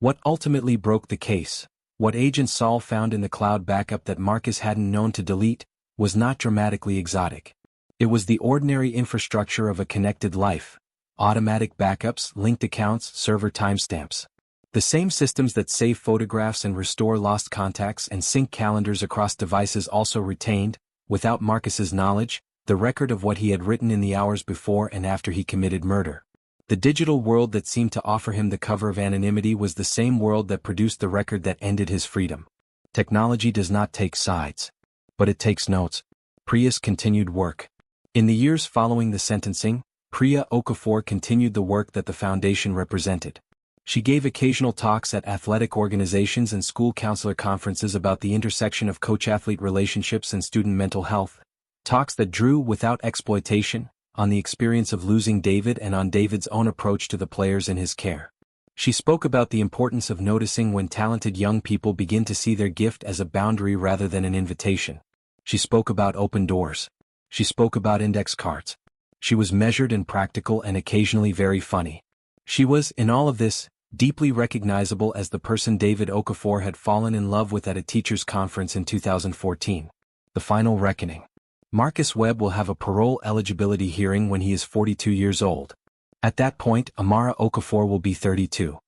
What ultimately broke the case, what Agent Saul found in the cloud backup that Marcus hadn't known to delete, was not dramatically exotic. It was the ordinary infrastructure of a connected life. Automatic backups, linked accounts, server timestamps. The same systems that save photographs and restore lost contacts and sync calendars across devices also retained, without Marcus's knowledge, the record of what he had written in the hours before and after he committed murder. The digital world that seemed to offer him the cover of anonymity was the same world that produced the record that ended his freedom. Technology does not take sides. But it takes notes. Priya's continued work. In the years following the sentencing, Priya Okafor continued the work that the foundation represented. She gave occasional talks at athletic organizations and school counselor conferences about the intersection of coach-athlete relationships and student mental health. Talks that drew without exploitation, on the experience of losing David and on David's own approach to the players in his care. She spoke about the importance of noticing when talented young people begin to see their gift as a boundary rather than an invitation. She spoke about open doors. She spoke about index cards. She was measured and practical and occasionally very funny. She was, in all of this, deeply recognizable as the person David Okafor had fallen in love with at a teachers' conference in 2014. The final reckoning. Marcus Webb will have a parole eligibility hearing when he is 42 years old. At that point, Amara Okafor will be 32.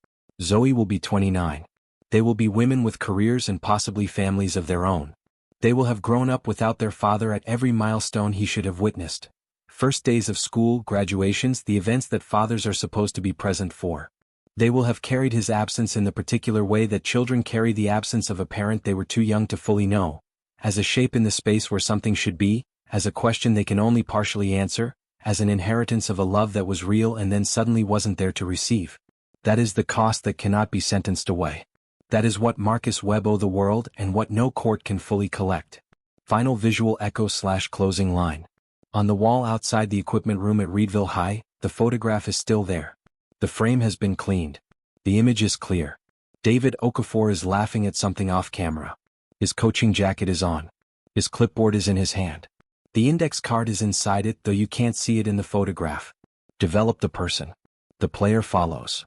Zoe will be 29. They will be women with careers and possibly families of their own. They will have grown up without their father at every milestone he should have witnessed. First days of school, graduations, the events that fathers are supposed to be present for. They will have carried his absence in the particular way that children carry the absence of a parent they were too young to fully know, as a shape in the space where something should be, as a question they can only partially answer, as an inheritance of a love that was real and then suddenly wasn't there to receive. That is the cost that cannot be sentenced away. That is what Marcus Webb owed the world and what no court can fully collect. Final visual echo/closing line. On the wall outside the equipment room at Reedville High, the photograph is still there. The frame has been cleaned. The image is clear. David Okafor is laughing at something off camera. His coaching jacket is on. His clipboard is in his hand. The index card is inside it, though you can't see it in the photograph. Develop the person. The player follows.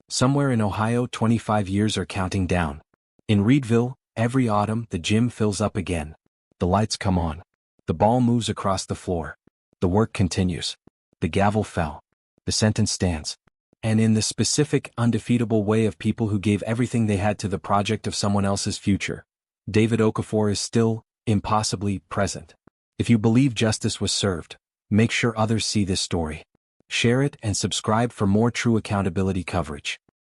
Somewhere in Ohio, 25 years are counting down. In Reedville, every autumn the gym fills up again. The lights come on. The ball moves across the floor. The work continues. The gavel fell. The sentence stands. And in the specific, undefeatable way of people who gave everything they had to the project of someone else's future, David Okafor is still, impossibly, present. If you believe justice was served, make sure others see this story. Share it and subscribe for more true accountability coverage.